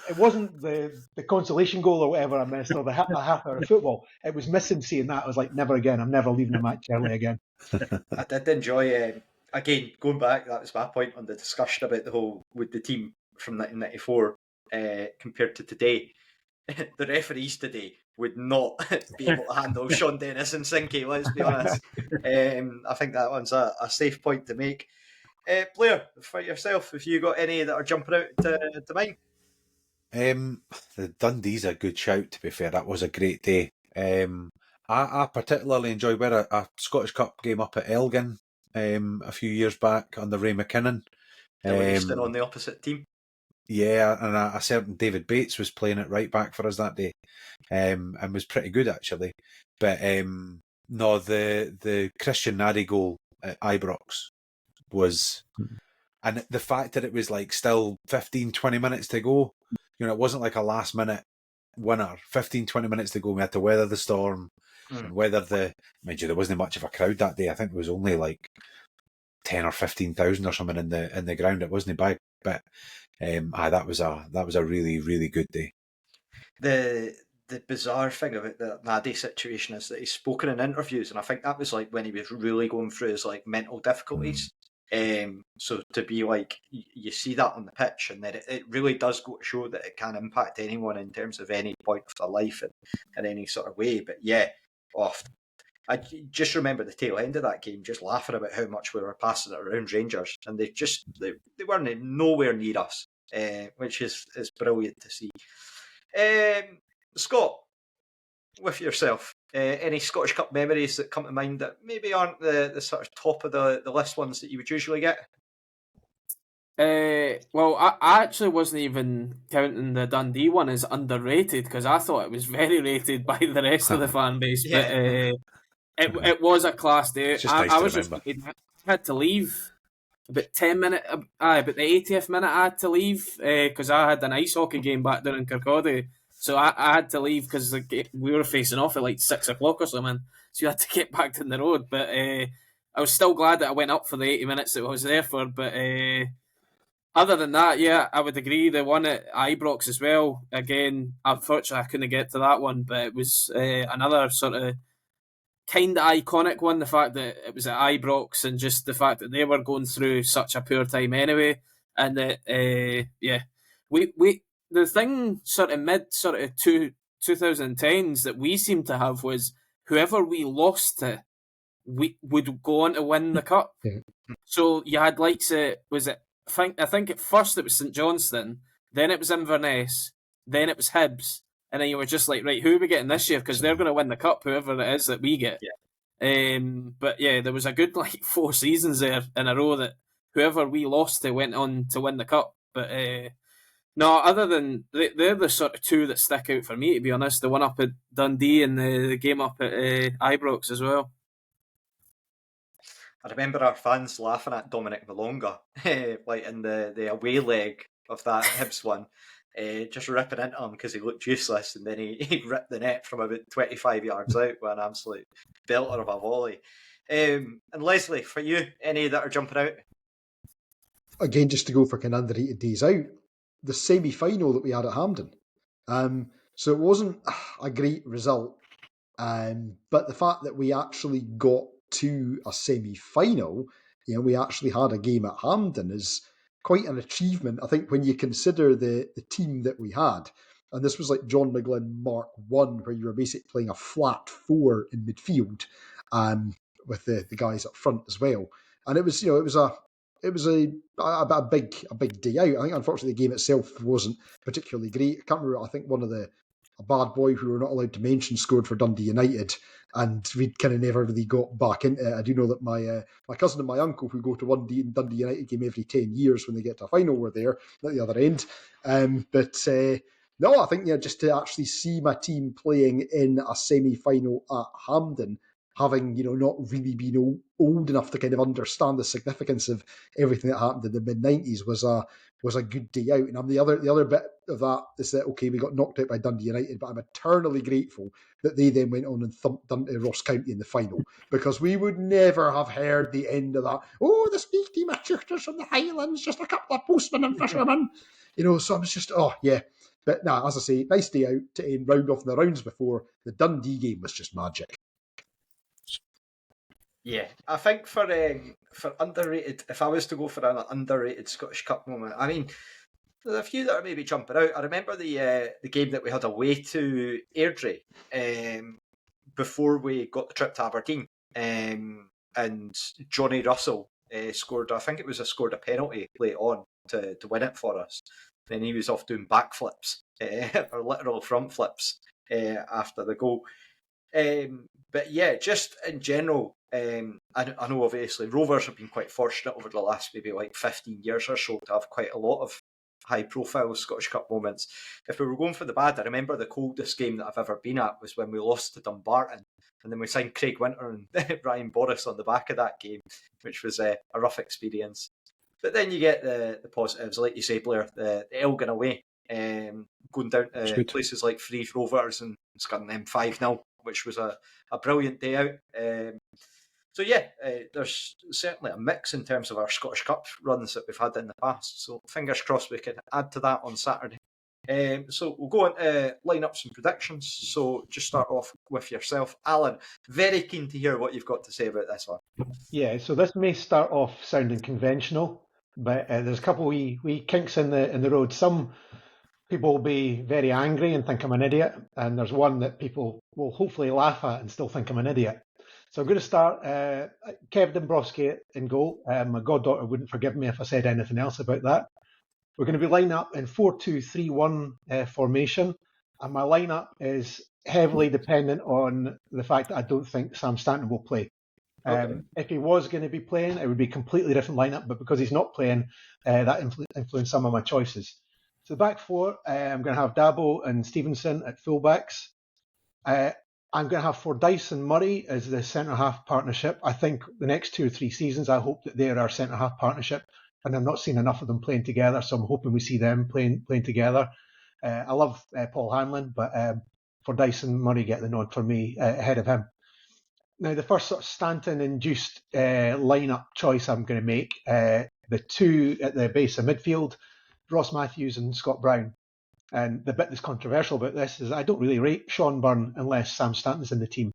the consolation goal or whatever I missed, or the half hour of football. It was missing seeing that. I was like, never again. I'm never leaving a match early again. I did enjoy, again, going back, that was my point on the discussion about the whole, with the team from 1994 compared to today. The referees today would not be able to handle Sean Dennis and Sinky, let's be honest. I think that one's a safe point to make. Blair, for yourself, have you got any that are jumping out to mind? The Dundee's a good shout, to be fair. That was a great day. I particularly enjoyed a Scottish Cup game up at Elgin a few years back under Ray McKinnon. On the opposite team. Yeah, and a certain David Bates was playing it right back for us that day, and was pretty good actually. But no, the Christian Nadi goal at Ibrox was, and the fact that it was like still 15-20 minutes to go, it wasn't like a last minute winner. 15-20 minutes to go, we had to weather the storm and weather mind you, there wasn't much of a crowd that day. I think it was only like 10 or 15,000 or something in the ground. It wasn't big, but that was a really, really good day. The bizarre thing about the Nadi situation is that he's spoken in interviews, and I think that was like when he was really going through his like mental difficulties. So to be like, you see that on the pitch, and then it really does go to show that it can impact anyone in terms of any point of their life in any sort of way. But yeah, I just remember the tail end of that game, just laughing about how much we were passing it around Rangers, and they weren't nowhere near us, which is brilliant to see. Scott, with yourself, any Scottish Cup memories that come to mind that maybe aren't the sort of top of the list ones that you would usually get? Well, I actually wasn't even counting the Dundee one as underrated, because I thought it was very rated by the rest of the fan base. Yeah. But it was a class day. It's just nice I to was remember. I had to leave about 10 minutes. About the 80th minute, I had to leave because I had an ice hockey game back down in Kirkcaldy. So I had to leave because we were facing off at like 6 o'clock or something. So you had to get back down the road. But I was still glad that I went up for the 80 minutes that I was there for. But other than that, yeah, I would agree. The one at Ibrox as well. Again, unfortunately, I couldn't get to that one. But it was another sort of kind of iconic one. The fact that it was at Ibrox, and just the fact that they were going through such a poor time anyway. And that, we the thing sort of mid sort of 2010s that we seemed to have was whoever we lost to, we would go on to win the cup. Yeah. So you had likes I think at first it was St Johnstone, then it was Inverness, then it was Hibs, and then you were just like, right, who are we getting this year? Because they're going to win the cup, whoever it is that we get. Yeah. But yeah, there was a good 4 seasons there in a row that whoever we lost to went on to win the cup. But no, other than they're the sort of two that stick out for me, to be honest. The one up at Dundee and the game up at Ibrox as well. I remember our fans laughing at Dominic Malonga, like in the away leg of that Hibs one, just ripping into him because he looked useless, and then he ripped the net from about 25 yards out with an absolute belter of a volley. And Leslie, for you, any that are jumping out? Again, just to go for kind of underrated days out, the semi-final that we had at Hampden. So it wasn't a great result, but the fact that we actually got to a semi-final, we actually had a game at Hampden is quite an achievement, I think, when you consider the team that we had. And this was like John McGlynn Mark 1, where you were basically playing a flat 4 in midfield, with the guys up front as well. And it was, it was a big day out. I think, unfortunately, the game itself wasn't particularly great. I can't remember. I think a bad boy who we're not allowed to mention scored for Dundee United, and we kind of never really got back into it. I do know that my cousin and my uncle, who go to one Dundee United game every 10 years when they get to a final, were there at the other end. No, I think just to actually see my team playing in a semi-final at Hampden, having not really been old enough to kind of understand the significance of everything that happened in the mid-90s, was a good day out. And the other bit of that is that, okay, we got knocked out by Dundee United, but I'm eternally grateful that they then went on and thumped Ross County in the final, because we would never have heard the end of that. Oh, this big team of shooters from the Highlands, just a couple of postmen and fishermen. So I was just, oh yeah. But as I say, nice day out to round off the rounds before. The Dundee game was just magic. Yeah, I think for underrated, if I was to go for an underrated Scottish Cup moment, I mean, there's a few that are maybe jumping out. I remember the game that we had away to Airdrie before we got the trip to Aberdeen, and Johnny Russell scored. I think it was scored a penalty late on to win it for us. Then he was off doing backflips or literal front flips after the goal. But yeah, just in general, I know obviously Rovers have been quite fortunate over the last maybe 15 years or so to have quite a lot of high-profile Scottish Cup moments. If we were going for the bad, I remember the coldest game that I've ever been at was when we lost to Dumbarton, and then we signed Craig Winter and Ryan Boris on the back of that game, which was a rough experience. But then you get the positives, like you say, Blair, the Elgin away, going down to places like Free Rovers and scoring them 5-0, which was a brilliant day out. So yeah, there's certainly a mix in terms of our Scottish Cup runs that we've had in the past. So fingers crossed we can add to that on Saturday. So we'll go on to lineups and predictions. So just start off with yourself, Alan. Very keen to hear what you've got to say about this one. Yeah, so this may start off sounding conventional, but there's a couple wee kinks in the road. Some people will be very angry and think I'm an idiot, and there's one that people will hopefully laugh at and still think I'm an idiot. So I'm going to start Kev Dombrowski in goal. My goddaughter wouldn't forgive me if I said anything else about that. We're going to be lining up in 4-2-3-1 formation, and my lineup is heavily dependent on the fact that I don't think Sam Stanton will play. Okay. If he was going to be playing, it would be a completely different lineup, but because he's not playing, that influenced some of my choices. So the back four, I'm going to have Dabo and Stevenson at fullbacks. I'm going to have Fordyce and Murray as the centre-half partnership. I think the next 2 or 3 seasons, I hope that they're our centre-half partnership, and I'm not seeing enough of them playing together, so I'm hoping we see them playing together. I love Paul Hanlon, but Fordyce and Murray get the nod for me ahead of him. Now, the first sort of Stanton-induced lineup choice I'm going to make, the two at the base of midfield, Ross Matthews and Scott Brown. And the bit that's controversial about this is I don't really rate Sean Byrne unless Sam Stanton's in the team.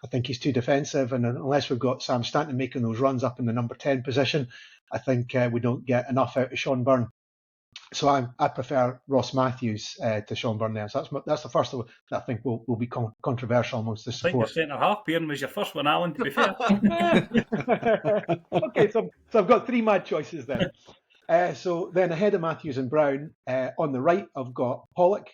I think he's too defensive, and unless we've got Sam Stanton making those runs up in the number 10 position, I think we don't get enough out of Sean Byrne. So I prefer Ross Matthews to Sean Byrne there. So that's the first one that I think will be controversial amongst the support. I think your centre-half pairing was your first one, Alan, to be fair. Okay, so I've got 3 mad choices then. So then ahead of Matthews and Brown, on the right I've got Pollock,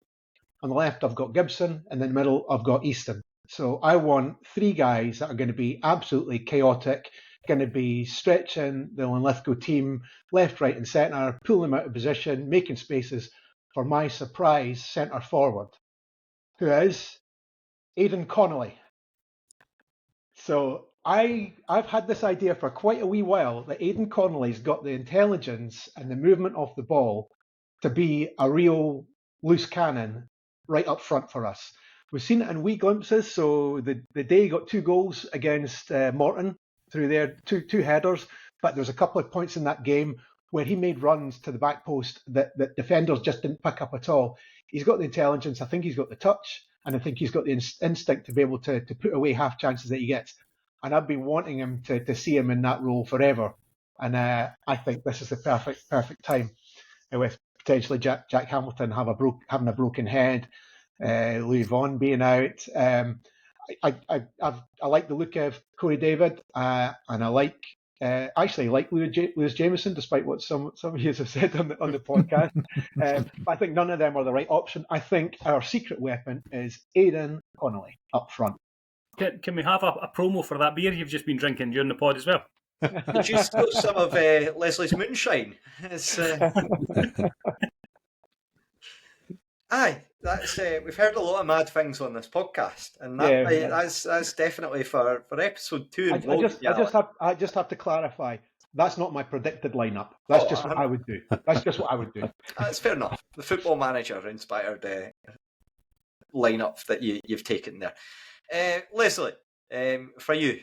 on the left I've got Gibson, and in the middle I've got Easton. So I want 3 guys that are going to be absolutely chaotic, going to be stretching the Linlithgow team left, right and centre, pulling them out of position, making spaces for my surprise centre forward, who is Aidan Connolly. So I've had this idea for quite a wee while that Aidan Connolly's got the intelligence and the movement of the ball to be a real loose cannon right up front for us. We've seen it in wee glimpses. So the day he got 2 goals against Morton through there, two headers, but there's a couple of points in that game where he made runs to the back post that defenders just didn't pick up at all. He's got the intelligence, I think he's got the touch, and I think he's got the instinct to be able to put away half chances that he gets. And I've been wanting him to see him in that role forever. And I think this is the perfect time with potentially Jack Hamilton having a broken head, Louis Vaughan being out. I like the look of Corey David, and I actually like Lewis Jameson, despite what some of you have said on the podcast. But I think none of them are the right option. I think our secret weapon is Aidan Connolly up front. Can we have a promo for that beer you've just been drinking during the pod as well? Could you steal some of Leslie's moonshine? Aye, that's we've heard a lot of mad things on this podcast, and that's definitely for episode 2. I just have to clarify. That's not my predicted lineup. That's just what I would do. That's fair enough. The Football Manager inspired lineup that you've taken there. Leslie, for you.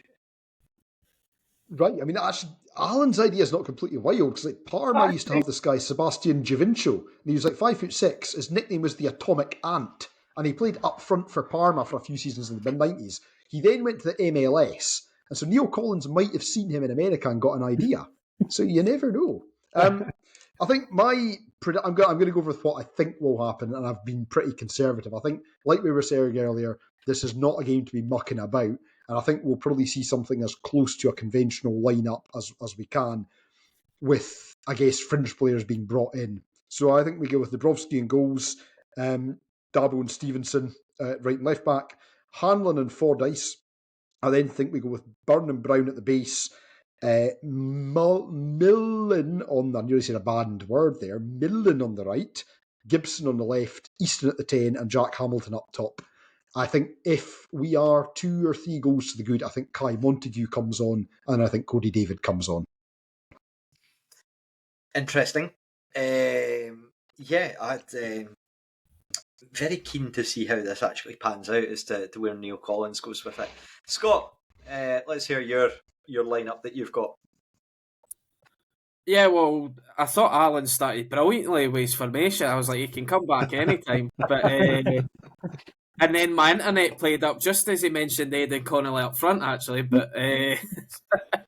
Right, I mean, actually, Alan's idea is not completely wild, because Parma used to have this guy, Sebastian Giovinco, and he was 5'6". His nickname was the Atomic Ant, and he played up front for Parma for a few seasons in the mid-90s. He then went to the MLS, and so Neil Collins might have seen him in America and got an idea. So you never know. I think I'm going to go with what I think will happen, and I've been pretty conservative. I think, like we were saying earlier, this is not a game to be mucking about, and I think we'll probably see something as close to a conventional lineup as we can, with, I guess, fringe players being brought in. So I think we go with Dombrowski in goals, Dabo and Stevenson right and left back, Hanlon and Fordyce. I then think we go with Byrne and Brown at the base, Millen on, I nearly said a bad word there, Millen on the right, Gibson on the left, Easton at the 10, and Jack Hamilton up top. I think if we are 2 or 3 goals to the good, I think Kai Montague comes on, and I think Cody David comes on. Interesting. I'd very keen to see how this actually pans out as to where Neil Collins goes with it. Scott, let's hear your lineup that you've got. Yeah, well, I thought Allan started brilliantly with his formation. I was like, he can come back anytime. But and then my internet played up just as he mentioned Aidan Connolly up front, actually. But it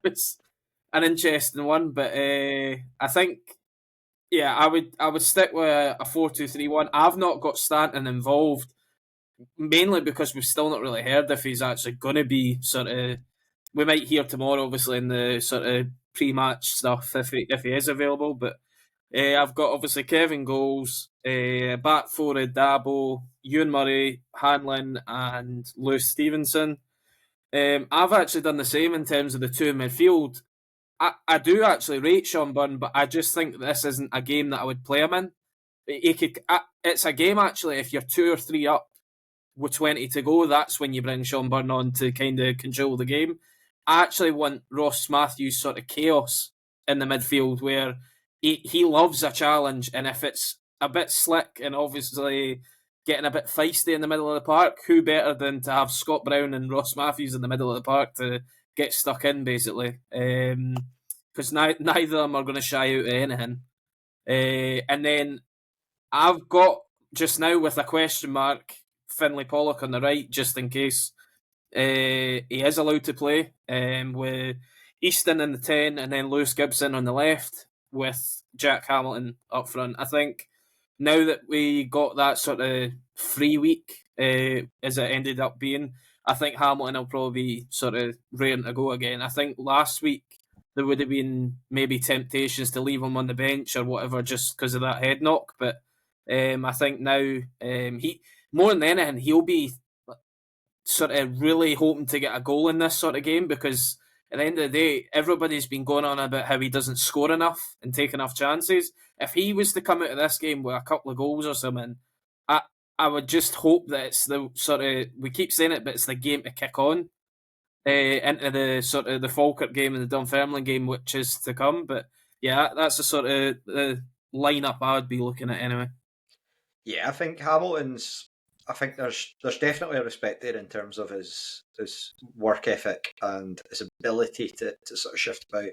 was an interesting one. But I think, yeah, I would stick with a 4-2-3-1. I've not got Stanton involved, mainly because we've still not really heard if he's actually going to be sort of. We might hear tomorrow, obviously, in the sort of pre-match stuff if he is available. But I've got obviously Kevin goals, back four of Dabo, Ewan Murray, Hanlon, and Lewis Stevenson. I've actually done the same in terms of the two in midfield. I do actually rate Sean Byrne, but I just think this isn't a game that I would play him in. It's a game actually. If you're 2 or 3 up with 20 to go, that's when you bring Sean Byrne on to kind of control the game. I actually want Ross Matthews sort of chaos in the midfield where he loves a challenge, and if it's a bit slick and obviously getting a bit feisty in the middle of the park, who better than to have Scott Brown and Ross Matthews in the middle of the park to get stuck in, basically. Because neither of them are going to shy out of anything. And then I've got, just now with a question mark, Finlay Pollock on the right, just in case he is allowed to play, with Easton in the 10 and then Lewis Gibson on the left with Jack Hamilton up front. I think now that we got that sort of free week, as it ended up being, I think Hamilton will probably be sort of raring to go again. I think last week there would have been maybe temptations to leave him on the bench or whatever just because of that head knock, but I think now he, more than anything, he'll be sort of really hoping to get a goal in this sort of game, because at the end of the day, everybody's been going on about how he doesn't score enough and take enough chances. If he was to come out of this game with a couple of goals or something, I would just hope that it's the sort of, we keep saying it, but it's the game to kick on into the sort of the Falkirk game and the Dunfermline game, which is to come. But yeah, that's the sort of the lineup I would be looking at anyway. Yeah, I think Hamilton's. I think there's definitely a respect there in terms of his work ethic and his ability to sort of shift about.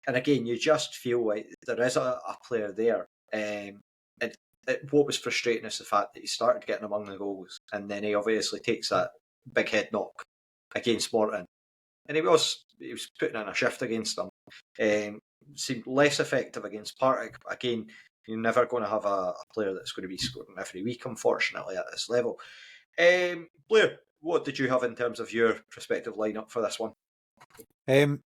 And again, you just feel like there is a player there. And what was frustrating is the fact that he started getting among the goals, and then he obviously takes that big head knock against Morton, and he was putting in a shift against them. Seemed less effective against Partick. Again, you're never going to have a player that's going to be scoring every week, unfortunately, at this level. Blair, what did you have in terms of your prospective lineup for this one? A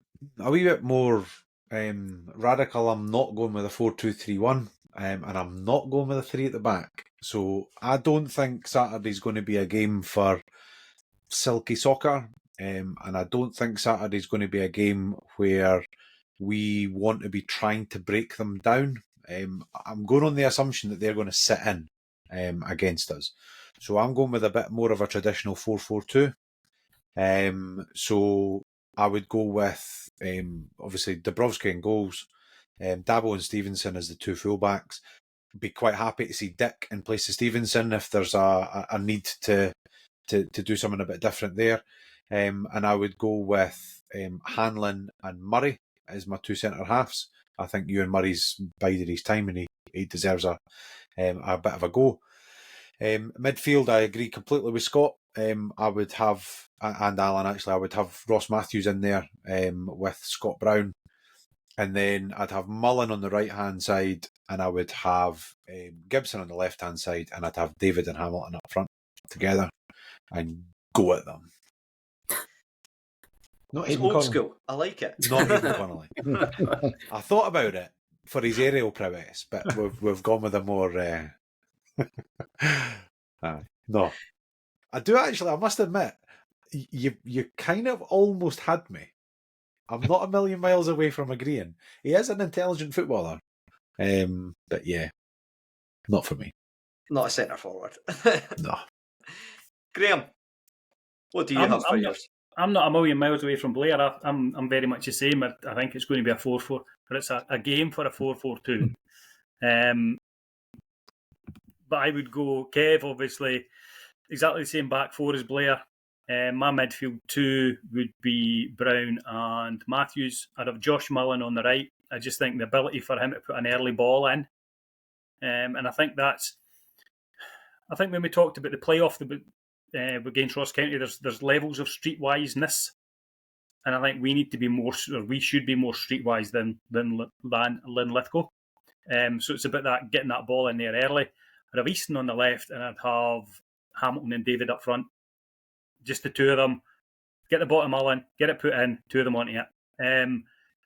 wee bit more radical. I'm not going with a 4-2-3-1, and I'm not going with a 3 at the back. So I don't think Saturday's going to be a game for silky soccer, and I don't think Saturday's going to be a game where we want to be trying to break them down. I'm going on the assumption that they're going to sit in against us. So I'm going with a bit more of a traditional 4-4-2. So I would go with, obviously, Dabrowski in goals, Dabo and Stevenson as the two fullbacks. Be quite happy to see Dick in place of Stevenson if there's a need to do something a bit different there. And I would go with Hanlon and Murray as my two centre-halves. I think Ewan Murray's bided his time and he deserves a bit of a go. Midfield, I agree completely with Scott. I would have, and Allan actually, I would have Ross Matthews in there with Scott Brown. And then I'd have Mullen on the right-hand side, and I would have Gibson on the left-hand side, and I'd have David and Hamilton up front together and go at them. Not It's even old Connolly. school. I like it. Not even Connolly. I thought about it for his aerial prowess, but we've gone with a more... no. I do actually, I must admit, you kind of almost had me. I'm not a million miles away from agreeing. He is an intelligent footballer. But yeah, not for me. Not a centre forward. No. Graeme, what do you have for yours? I'm not a million miles away from Blair. I'm very much the same. I think it's going to be a 4-4, but it's a game for a 4-4-2. But I would go Kev, obviously, exactly the same back four as Blair. My midfield two would be Brown and Matthews. I'd have Josh Mullen on the right I just think the ability for him to put an early ball in, and I think when we talked about the playoff against Ross County, there's levels of streetwiseness, and I think we need to be more, or we should be more streetwise than Linlithgow. So it's about that, getting that ball in there early. I'd have Easton on the left, and I'd have Hamilton and David up front. Just the two of them. Get the bottom all in, get it put in, two of them onto it.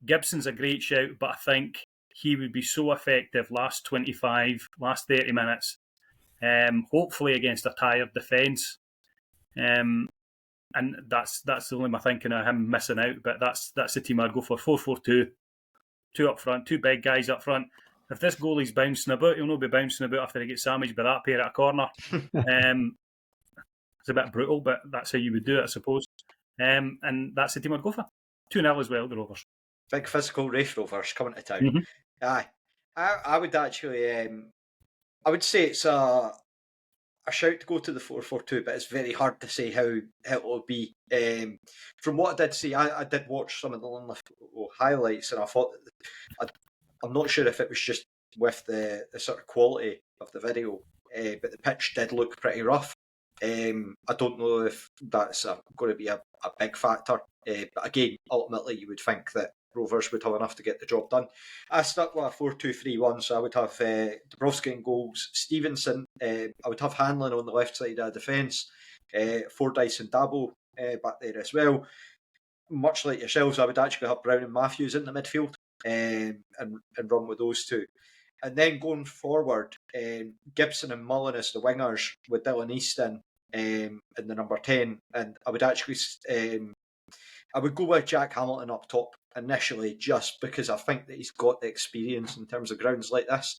Gibson's a great shout, but I think he would be so effective last 25, last 30 minutes, hopefully against a tired defence. And that's only my thinking of him missing out, but that's the team I'd go for. 4-4-2, two up front, two big guys up front. If this goalie's bouncing about, he'll not be bouncing about after he gets sandwiched by that pair at a corner. It's a bit brutal, but that's how you would do it, I suppose. And that's the team I'd go for. 2-0 as well, the Rovers. Big physical Raith Rovers coming to town. Mm-hmm. Aye. I would actually, I would say it's a shout to go to the 4-4-2, but it's very hard to say how it will be. From what I did see, I did watch some of the Linlithgow highlights, and I thought, I'm not sure if it was just with the sort of quality of the video, but the pitch did look pretty rough. I don't know if that's going to be a big factor, but again, ultimately you would think that Rovers would have enough to get the job done. I stuck with a 4-2-3-1, so I would have Dabrowski in goals, Stevenson, I would have Hanlon on the left side of the defence, Fordyce and Dabo back there as well. Much like yourselves, I would actually have Brown and Matthews in the midfield and run with those two. And then going forward, Gibson and Mullen as the wingers with Dylan Easton in the number 10. And I would actually, I would go with Jack Hamilton up top initially, just because I think that he's got the experience in terms of grounds like this,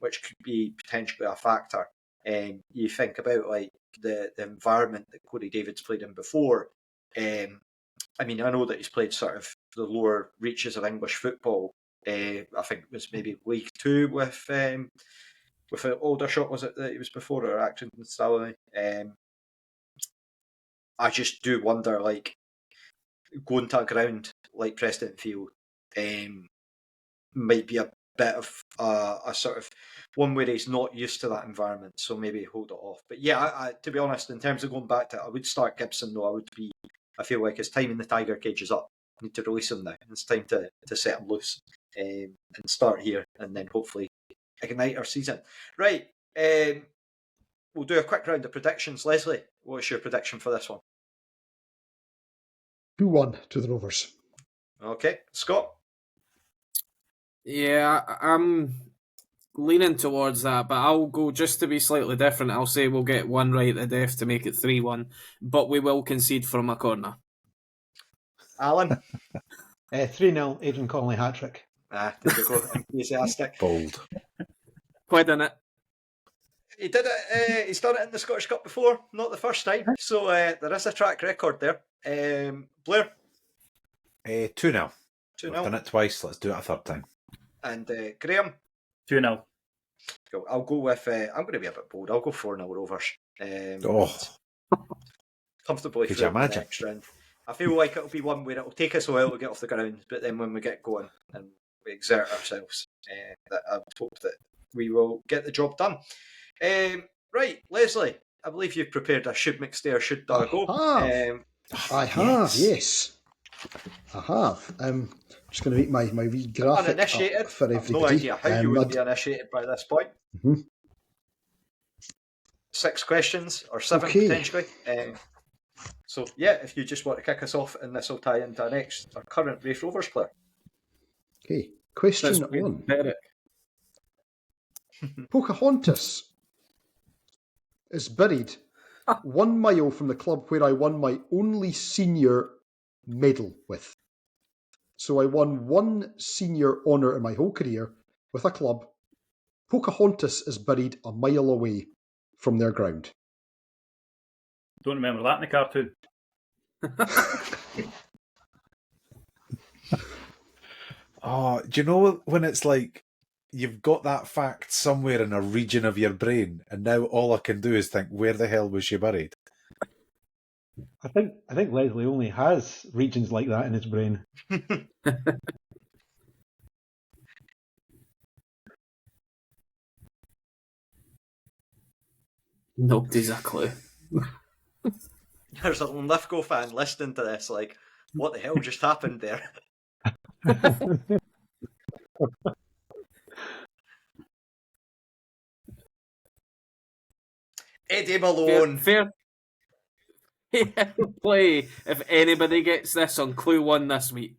which could be potentially a factor. You think about like the environment that Cody David's played in before. I mean, I know that he's played sort of the lower reaches of English football. I think it was maybe League Two with an Aldershot, was it that he was before, or Accrington and Staley? I just do wonder, like, going to a ground like Preston Field might be a bit of a sort of one where he's not used to that environment, so maybe hold it off. But yeah, I, to be honest, in terms of going back to it, I would start Gibson, though. I feel like his time in the Tiger cage is up. I need to release him now. It's time to set him loose and start here, and then hopefully ignite our season. Right, we'll do a quick round of predictions. Leslie, what's your prediction for this one? 2-1 to the Rovers. Okay, Scott? Yeah, I'm leaning towards that, but I'll go just to be slightly different. I'll say we'll get one right at death to make it 3-1, but we will concede from a corner. Alan? 3-0, Adrian Connolly hat-trick. There you go, enthusiastic. Bold. Quite done it. He did it. He's done it in the Scottish Cup before, not the first time. So there is a track record there. Blair? 2-0. 2-0. We've done it twice, let's do it a third time. And Graeme? 2-0. I'll go with, I'm going to be a bit bold, I'll go 4-0 Rovers. Comfortably Could through you the imagine? next round. I feel like it'll be one where it'll take us a while to get off the ground, but then when we get going and we exert ourselves, that I hope that we will get the job done. Right, Leslie, I believe you've prepared a Should McStay or Should Dargo. I have, yes. I have. Just going to make my wee graphic uninitiated. up for I've everybody. no idea how you would be initiated by this point. Mm-hmm. 6 questions, or 7 Okay. potentially. So yeah, if you just want to kick us off, and this will tie into our current Raith Rovers player. Okay, question That's weird. 1. Derek. Pocahontas is buried 1 mile from the club where I won my only senior medal with. So I won 1 senior honour in my whole career with a club. Pocahontas is buried a mile away from their ground. Don't remember that in the cartoon. Oh, do you know when it's like you've got that fact somewhere in a region of your brain, and now all I can do is think, where the hell was she buried? I think Leslie only has regions like that in his brain. Nobody's a clue. There's a Linlithgow fan listening to this, like, what the hell just happened there? Eddie Malone. Fair play if anybody gets this on Clue 1 this week.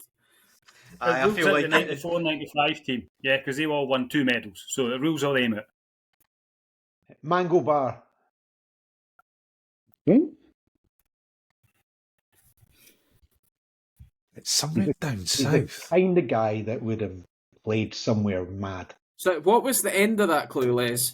I feel like the 94-95 team, yeah, because they all won 2 medals, so the rules all aim it. Mango Bar. It's somewhere down He's south. the kind of guy that would have played somewhere mad. So, what was the end of that clue, Les?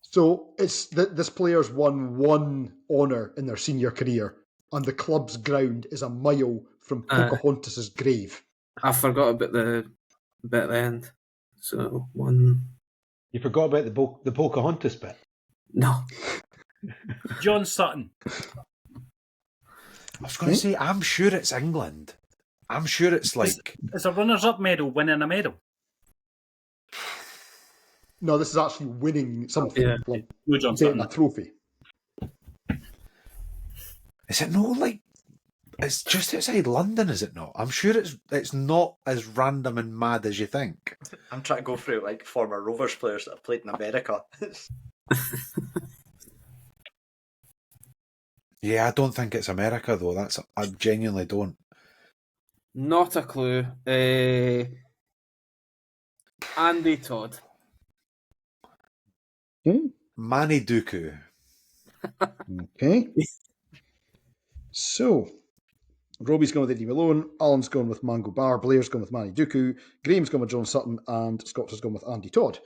So it's this player's won 1 honour in their senior career, and the club's ground is a mile from Pocahontas's grave. I forgot about the bit at the end. So, 1... You forgot about the Pocahontas bit. No. John Sutton. I was going to say, I'm sure it's England. I'm sure it's like... It's a runners-up medal winning a medal. No, this is actually winning something, like No, John getting Sutton. a trophy. Is it not like... It's just outside London, is it not? I'm sure it's not as random and mad as you think. I'm trying to go through like former Rovers players that have played in America. Yeah, I don't think it's America, though. I genuinely don't. Not a clue. Andy Todd. Manny Dooku. Okay. So, Robbie's going with Eddie Malone, Alan's going with Mango Bar, Blair's going with Manny Dooku, Graeme's going with John Sutton, and Scott's has gone with Andy Todd.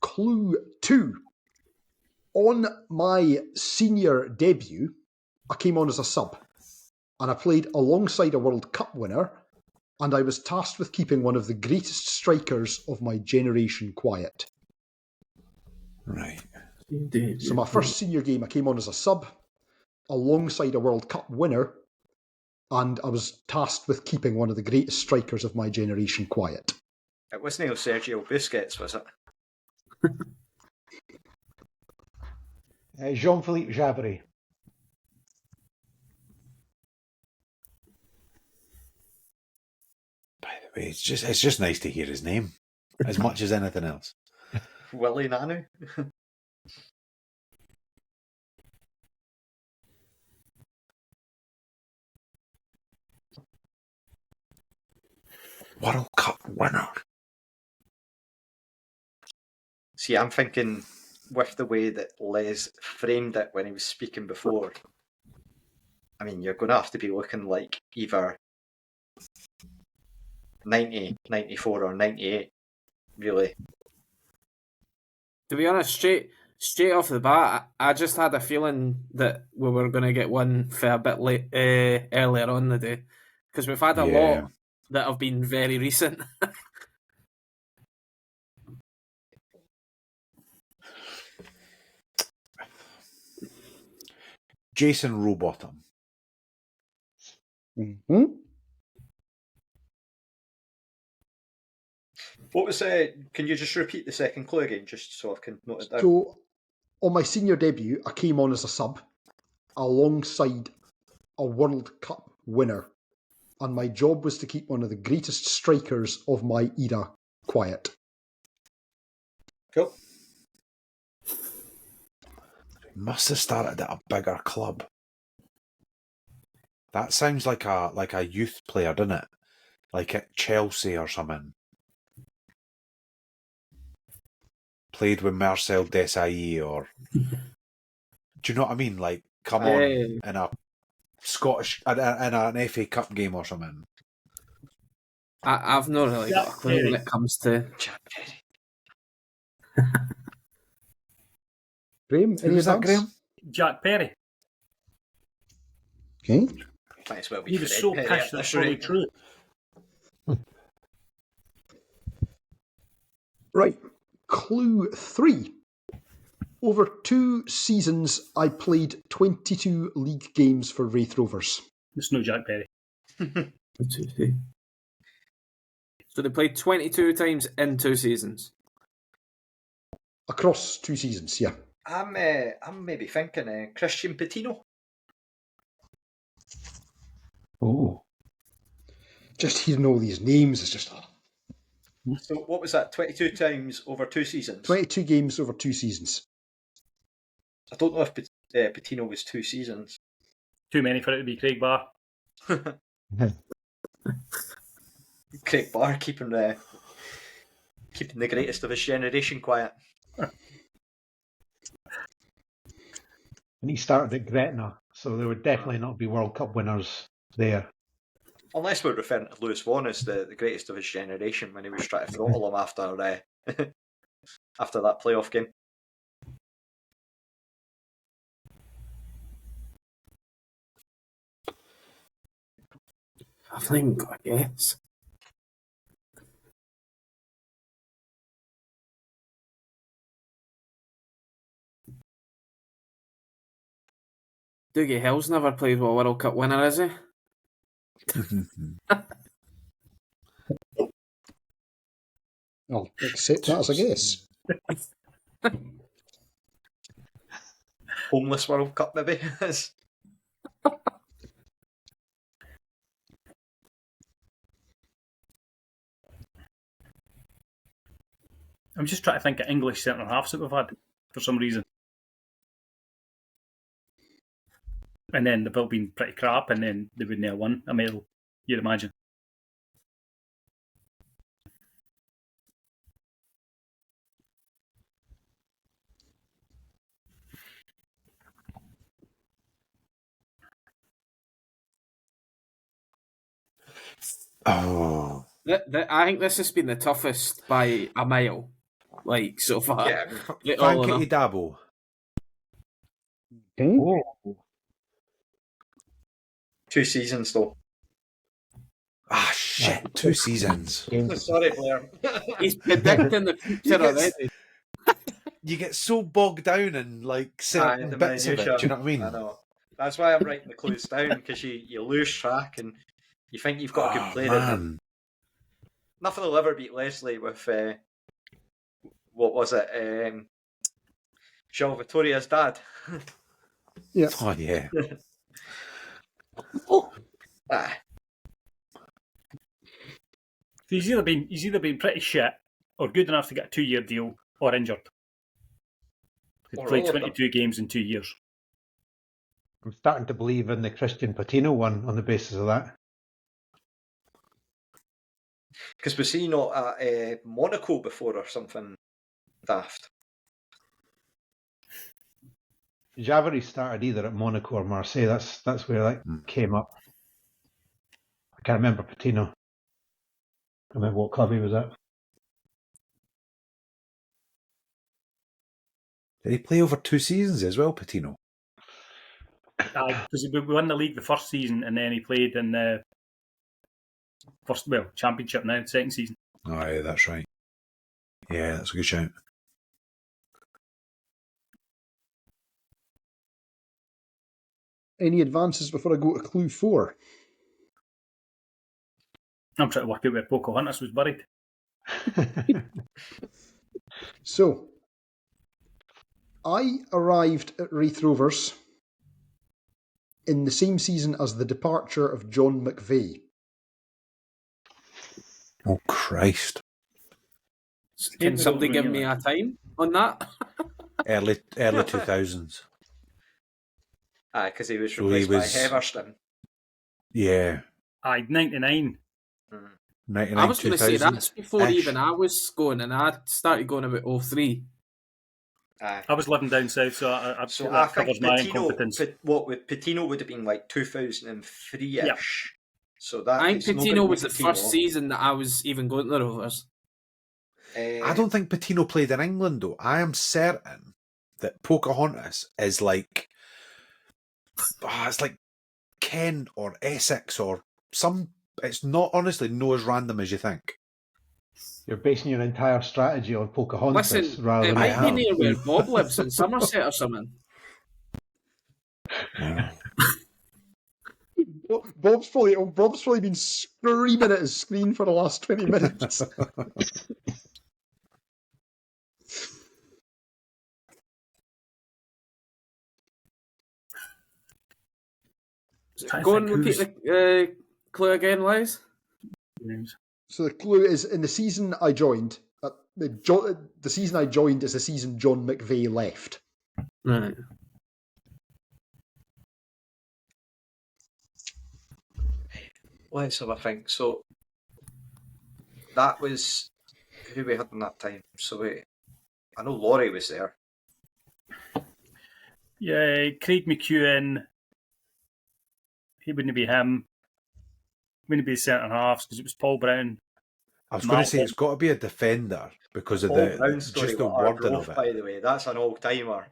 Clue 2. On my senior debut, I came on as a sub, and I played alongside a World Cup winner, and I was tasked with keeping one of the greatest strikers of my generation quiet. Right. So my first senior game, I came on as a sub, alongside a World Cup winner, and I was tasked with keeping one of the greatest strikers of my generation quiet. It wasn't Sergio Busquets, was it? Jean-Philippe Jabri. By the way, it's just nice to hear his name, as much as anything else. Willie Nanu. World Cup winner. See, I'm thinking with the way that Les framed it when he was speaking before, I mean, you're going to have to be looking like either 90, 94 or 98, really. To be honest, straight off the bat, I just had a feeling that we were going to get one for a bit late, earlier on the day, because we've had a lot that have been very recent. Jason Rowbottom. Mm-hmm. What was can you just repeat the second clue again, just so I can note it down? So, on my senior debut, I came on as a sub, alongside a World Cup winner, and my job was to keep one of the greatest strikers of my era quiet. Cool. Must have started at a bigger club. That sounds like a youth player, doesn't it? Like at Chelsea or something. Played with Marcel Desailly or... Do you know what I mean? Like, come on in a Scottish... in an FA Cup game or something. I've not really got a clue when it comes to... Jack Perry. Graeme, any Who was that, advance? Graeme? Jack Perry. Okay. Might as well be He was Fred so Perry pissed at that's this probably rate. true. Right. Clue 3. Over 2 seasons, I played 22 league games for Raith Rovers. It's no Jack Perry. So they played 22 times in 2 seasons. Across 2 seasons, yeah. I'm maybe thinking Christian Patino. Oh. Just hearing all these names is just... So what was that, 22 times over 2 seasons? 22 games over 2 seasons. I don't know if Patino was 2 seasons. Too many for it to be Craig Barr. Craig Barr keeping the greatest of his generation quiet. And he started at Gretna, so there would definitely not be World Cup winners there. Unless we're referring to Lewis Vaughan as the greatest of his generation when he was trying to throttle him after after that playoff game. I think, I guess. Dougie Hill's never played with a World Cup winner, is he? I'll accept that as a guess. Homeless World Cup, maybe. I'm just trying to think of English centre halves that we've had for some reason. And then they've all been pretty crap, and then they wouldn't have won a medal, you'd imagine. Oh. I think this has been the toughest by a mile, like, so far. Yeah. Frankie Dabo. Okay. Oh. 2 seasons, though. Ah, shit. 2 seasons. Sorry, Blair. He's predicting the future already. You get so bogged down in, like, certain the bits of it. minutia. Do you know what I mean? I know. That's why I'm writing the clues down, because you lose track and you think you've got a good player. Man. Nothing will ever beat Leslie with, what was it, João Vitoria's dad. Yeah. Oh, yeah. Ah. He's either been pretty shit or good enough to get a 2-year deal or injured. He's Or played all of them. 22 games in 2 years. I'm starting to believe in the Christian Patino one on the basis of that. Because was he not at Monaco before or something daft? Javary started either at Monaco or Marseille. That's where that came up. I can't remember Patino. I can't remember what club he was at. Did he play over 2 seasons as well, Patino? Because we won the league the first season, and then he played in the championship now, the second season. Oh, yeah, that's right. Yeah, that's a good shout. Any advances before I go to clue 4? I'm trying to work out where Pocahontas was buried. So, I arrived at Raith Rovers in the same season as the departure of John McVeigh. Oh, Christ. Can somebody give me a time on that? Early 2000s. Because he was So replaced he was- by Heverston. Yeah. 99. 99, I was going to say 2000. that's before Ish. even I was going, and I started going about 03. I was living down south, so I So I that think covers my Patino, incompetence. Patino would have been like 2003-ish. Yep. So that I think it's not Patino gonna be was the Patino. first season that I was even going to the Rovers. I don't think Patino played in England, though. I am certain that Pocahontas is like... it's like Kent or Essex or some... It's not, honestly, no as random as you think. You're basing your entire strategy on Pocahontas Listen, rather it than... might be near where Bob lives in Somerset or something. Yeah. Bob's probably been screaming at his screen for the last 20 minutes. Go and repeat the clue again, Les. So the clue is in the season I joined. The season I joined is the season John McVeigh left. Right. Let's have a think. So that was who we had in that time. So I know Laurie was there. Yeah, Craig McEwen. He wouldn't be him. Wouldn't be centre halves because it was Paul Brown. I was going to say it's got to be a defender because of Paul Brown story just the with our wording Rove, of it. by the way, that's an all-timer.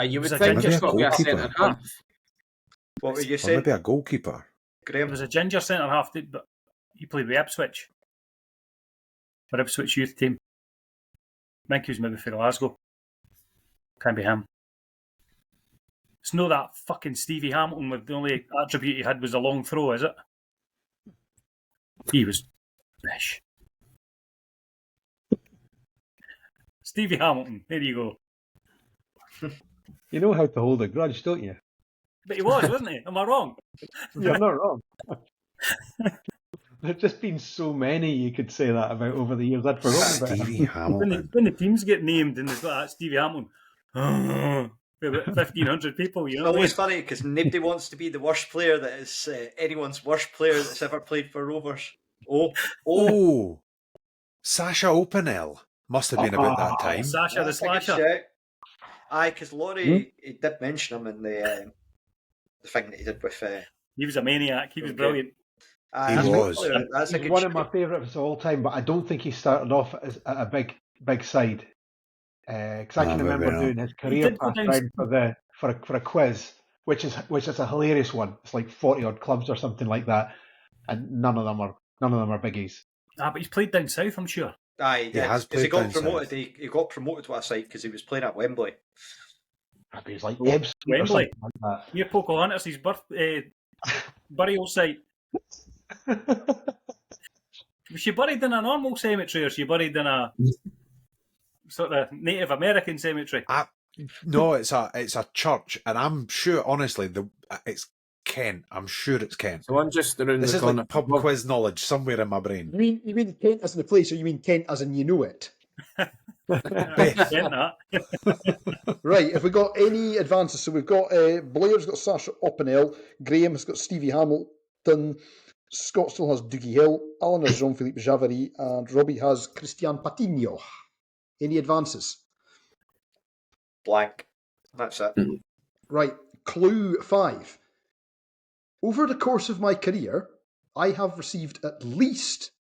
You would Was think maybe it's a got to be a goalkeeper? centre half. What were you Or saying, maybe a goalkeeper. There Graeme? was a ginger centre half, but he played with Ipswich. For Ipswich youth team. I think he was maybe for Glasgow. Can't be him. It's not that fucking Stevie Hamilton with the only attribute he had was a long throw, is it? He was bish. Stevie Hamilton, there you go. You know how to hold a grudge, don't you? But he was, wasn't he? Am I wrong? You're not wrong. There's just been so many you could say that about over the years. I'd forgotten about Stevie him. Hamilton. When the teams get named and they've got that Stevie Hamilton, about 1,500 people, you It's know what I always mean? funny because nobody wants to be the worst player that is anyone's worst player that's ever played for Rovers. Oh, Sasha Opinel must have been about that time. Sasha the That's a good Slasher. shout. Aye, because Laurie he did mention him in the thing that he did with. He was a maniac. He was Okay. brilliant. Aye, He that's was. probably- That's a He's good one of my shout. favourites of all time, but I don't think he started off at a big side. Because I can maybe remember not. doing his He career did go pass down- round for a quiz, which is a hilarious one. It's like 40 odd clubs or something like that, and none of them are biggies. But he's played down south, I'm sure. Aye, he did. has 'Cause he played got down promoted. south. He got promoted to a side because he was playing at Wembley. Maybe it's like Ebbs or Wembley. something like Near Pocahontas' burial site. that. Was she buried in a normal cemetery or was she buried in a sort of Native American cemetery? No, it's a church, and I'm sure, honestly, it's Kent. I'm sure it's Kent. The one just around This the is corner. like pub quiz knowledge somewhere in my brain. You mean Kent as in the place, or you mean Kent as in you know it? That. Right, have we got any advances? So we've got Blair's got Sasha Opinel, Graeme has got Stevie Hamilton, Scott still has Dougie Hill, Alan has Jean-Philippe Javary, and Robbie has Christian Patino. Any advances? Blank. That's it. Right, clue 5. Over the course of my career, I have received at least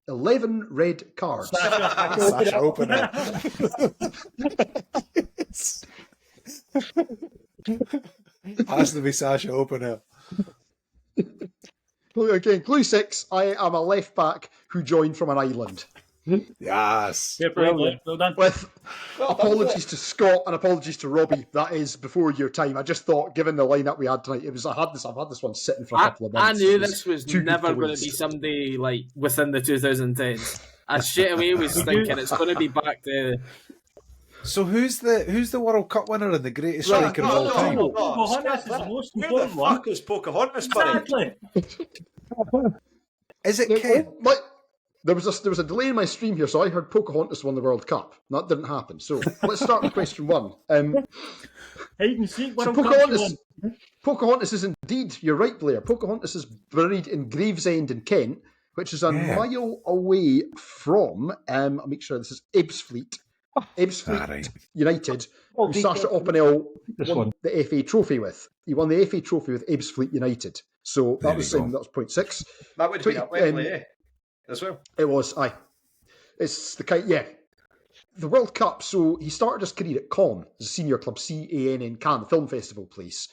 11 red cards. Sasha Opinel. Has to be Sasha Opinel. Okay, clue 6. I am a left back who joined from an island. Yes. Fair play, Blair. Well done. With apologies to Scott and apologies to Robbie, that is before your time. I just thought, given the lineup we had tonight, I've had this one sitting for a couple of I months. knew It this was too good never to going to waste. be somebody like within the 2010s. I straight away was thinking it's going to be back to. So who's the World Cup winner and the greatest Right, striker of all time? Pocahontas is the most Where the important one. fuck is Pocahontas, buddy? Exactly. Is it Now, Kent? there was a delay in my stream here, so I heard Pocahontas won the World Cup. That didn't happen. So let's start with question 1. Hide and seek. So World Cup you won. Pocahontas is indeed, you're right, Blair. Pocahontas is buried in Gravesend in Kent, which is a mile away from, I'll make sure this is Ebbsfleet. Ebbsfleet Right. United, Well, who Sasha Opinel This won one. the FA Trophy with. He won the FA Trophy with Ebbsfleet United. So There that was we go. that was point 6. That would have been at Wembley, as well. It was, aye. It's the kind, yeah. The World Cup, so he started his career at Cannes, as a senior club, CAN in Cannes, the film festival place.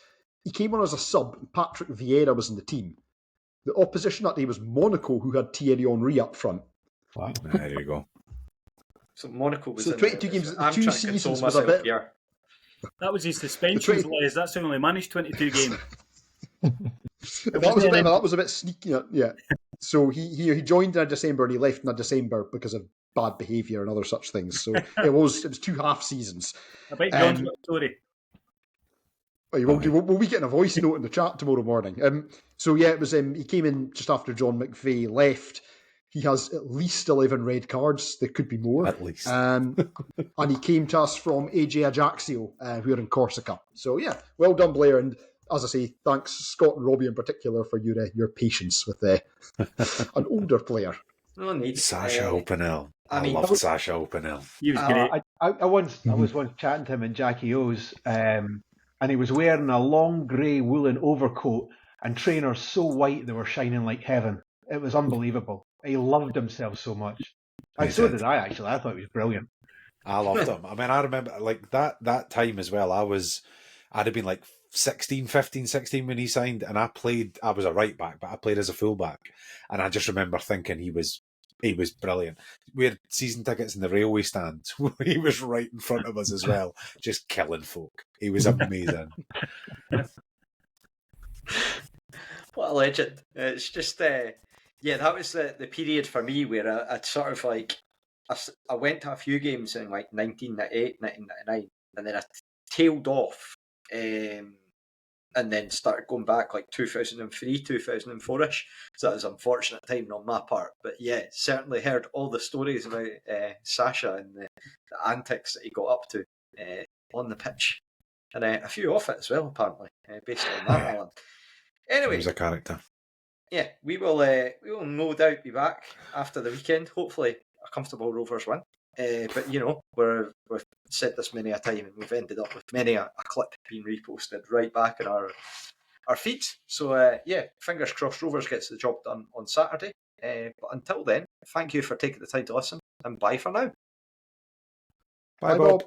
He came on as a sub, and Patrick Vieira was in the team. The opposition that day was Monaco, who had Thierry Henry up front. Wow. There you go. So Monaco was So in 22 there. games, I'm two trying to console seasons was a myself bit- here. That was his suspensions, Les. That's how he only managed 22 games. That was a bit sneaky, yeah. So he joined in December and he left in December because of bad behaviour and other such things. So it was 2 half seasons. I bet John's got a story. Oh, you will do. We'll be getting a voice note in the chat tomorrow morning. So yeah, it was. He came in just after John McVeigh left. He has at least 11 red cards. There could be more. At least. And he came to us from AJ Ajaccio, who are in Corsica. So yeah, well done, Blair. And as I say, thanks Scott and Robbie in particular for your patience with an older player. No need. Sasha Opinel. I love Sasha Opinel. He was great. I was once chatting to him in Jackie O's, and he was wearing a long grey woolen overcoat and trainers so white they were shining like heaven. It was unbelievable. He loved himself so much. And so did I, actually. I thought he was brilliant. I loved him. I mean, I remember like that time as well. I'd have been like 16 when he signed, and I was a right back, but I played as a full back. And I just remember thinking he was brilliant. We had season tickets in the railway stand. He was right in front of us as well, just killing folk. He was amazing. What a legend. It's just, yeah, that was the period for me where I'd sort of like, I went to a few games in like 1998, 1999, and then I tailed off and then started going back like 2003, 2004-ish. So that was an unfortunate timing on my part. But yeah, certainly heard all the stories about Sasha and the antics that he got up to on the pitch. And a few off it as well, apparently, based on that, Alan. Anyway, He was a character. Yeah, we will no doubt be back after the weekend. Hopefully a comfortable Rovers win. But you know, we've said this many a time, and we've ended up with many a clip being reposted right back in our feed. So yeah, fingers crossed Rovers gets the job done on Saturday. But until then, thank you for taking the time to listen, and bye for now. Bye, Bob.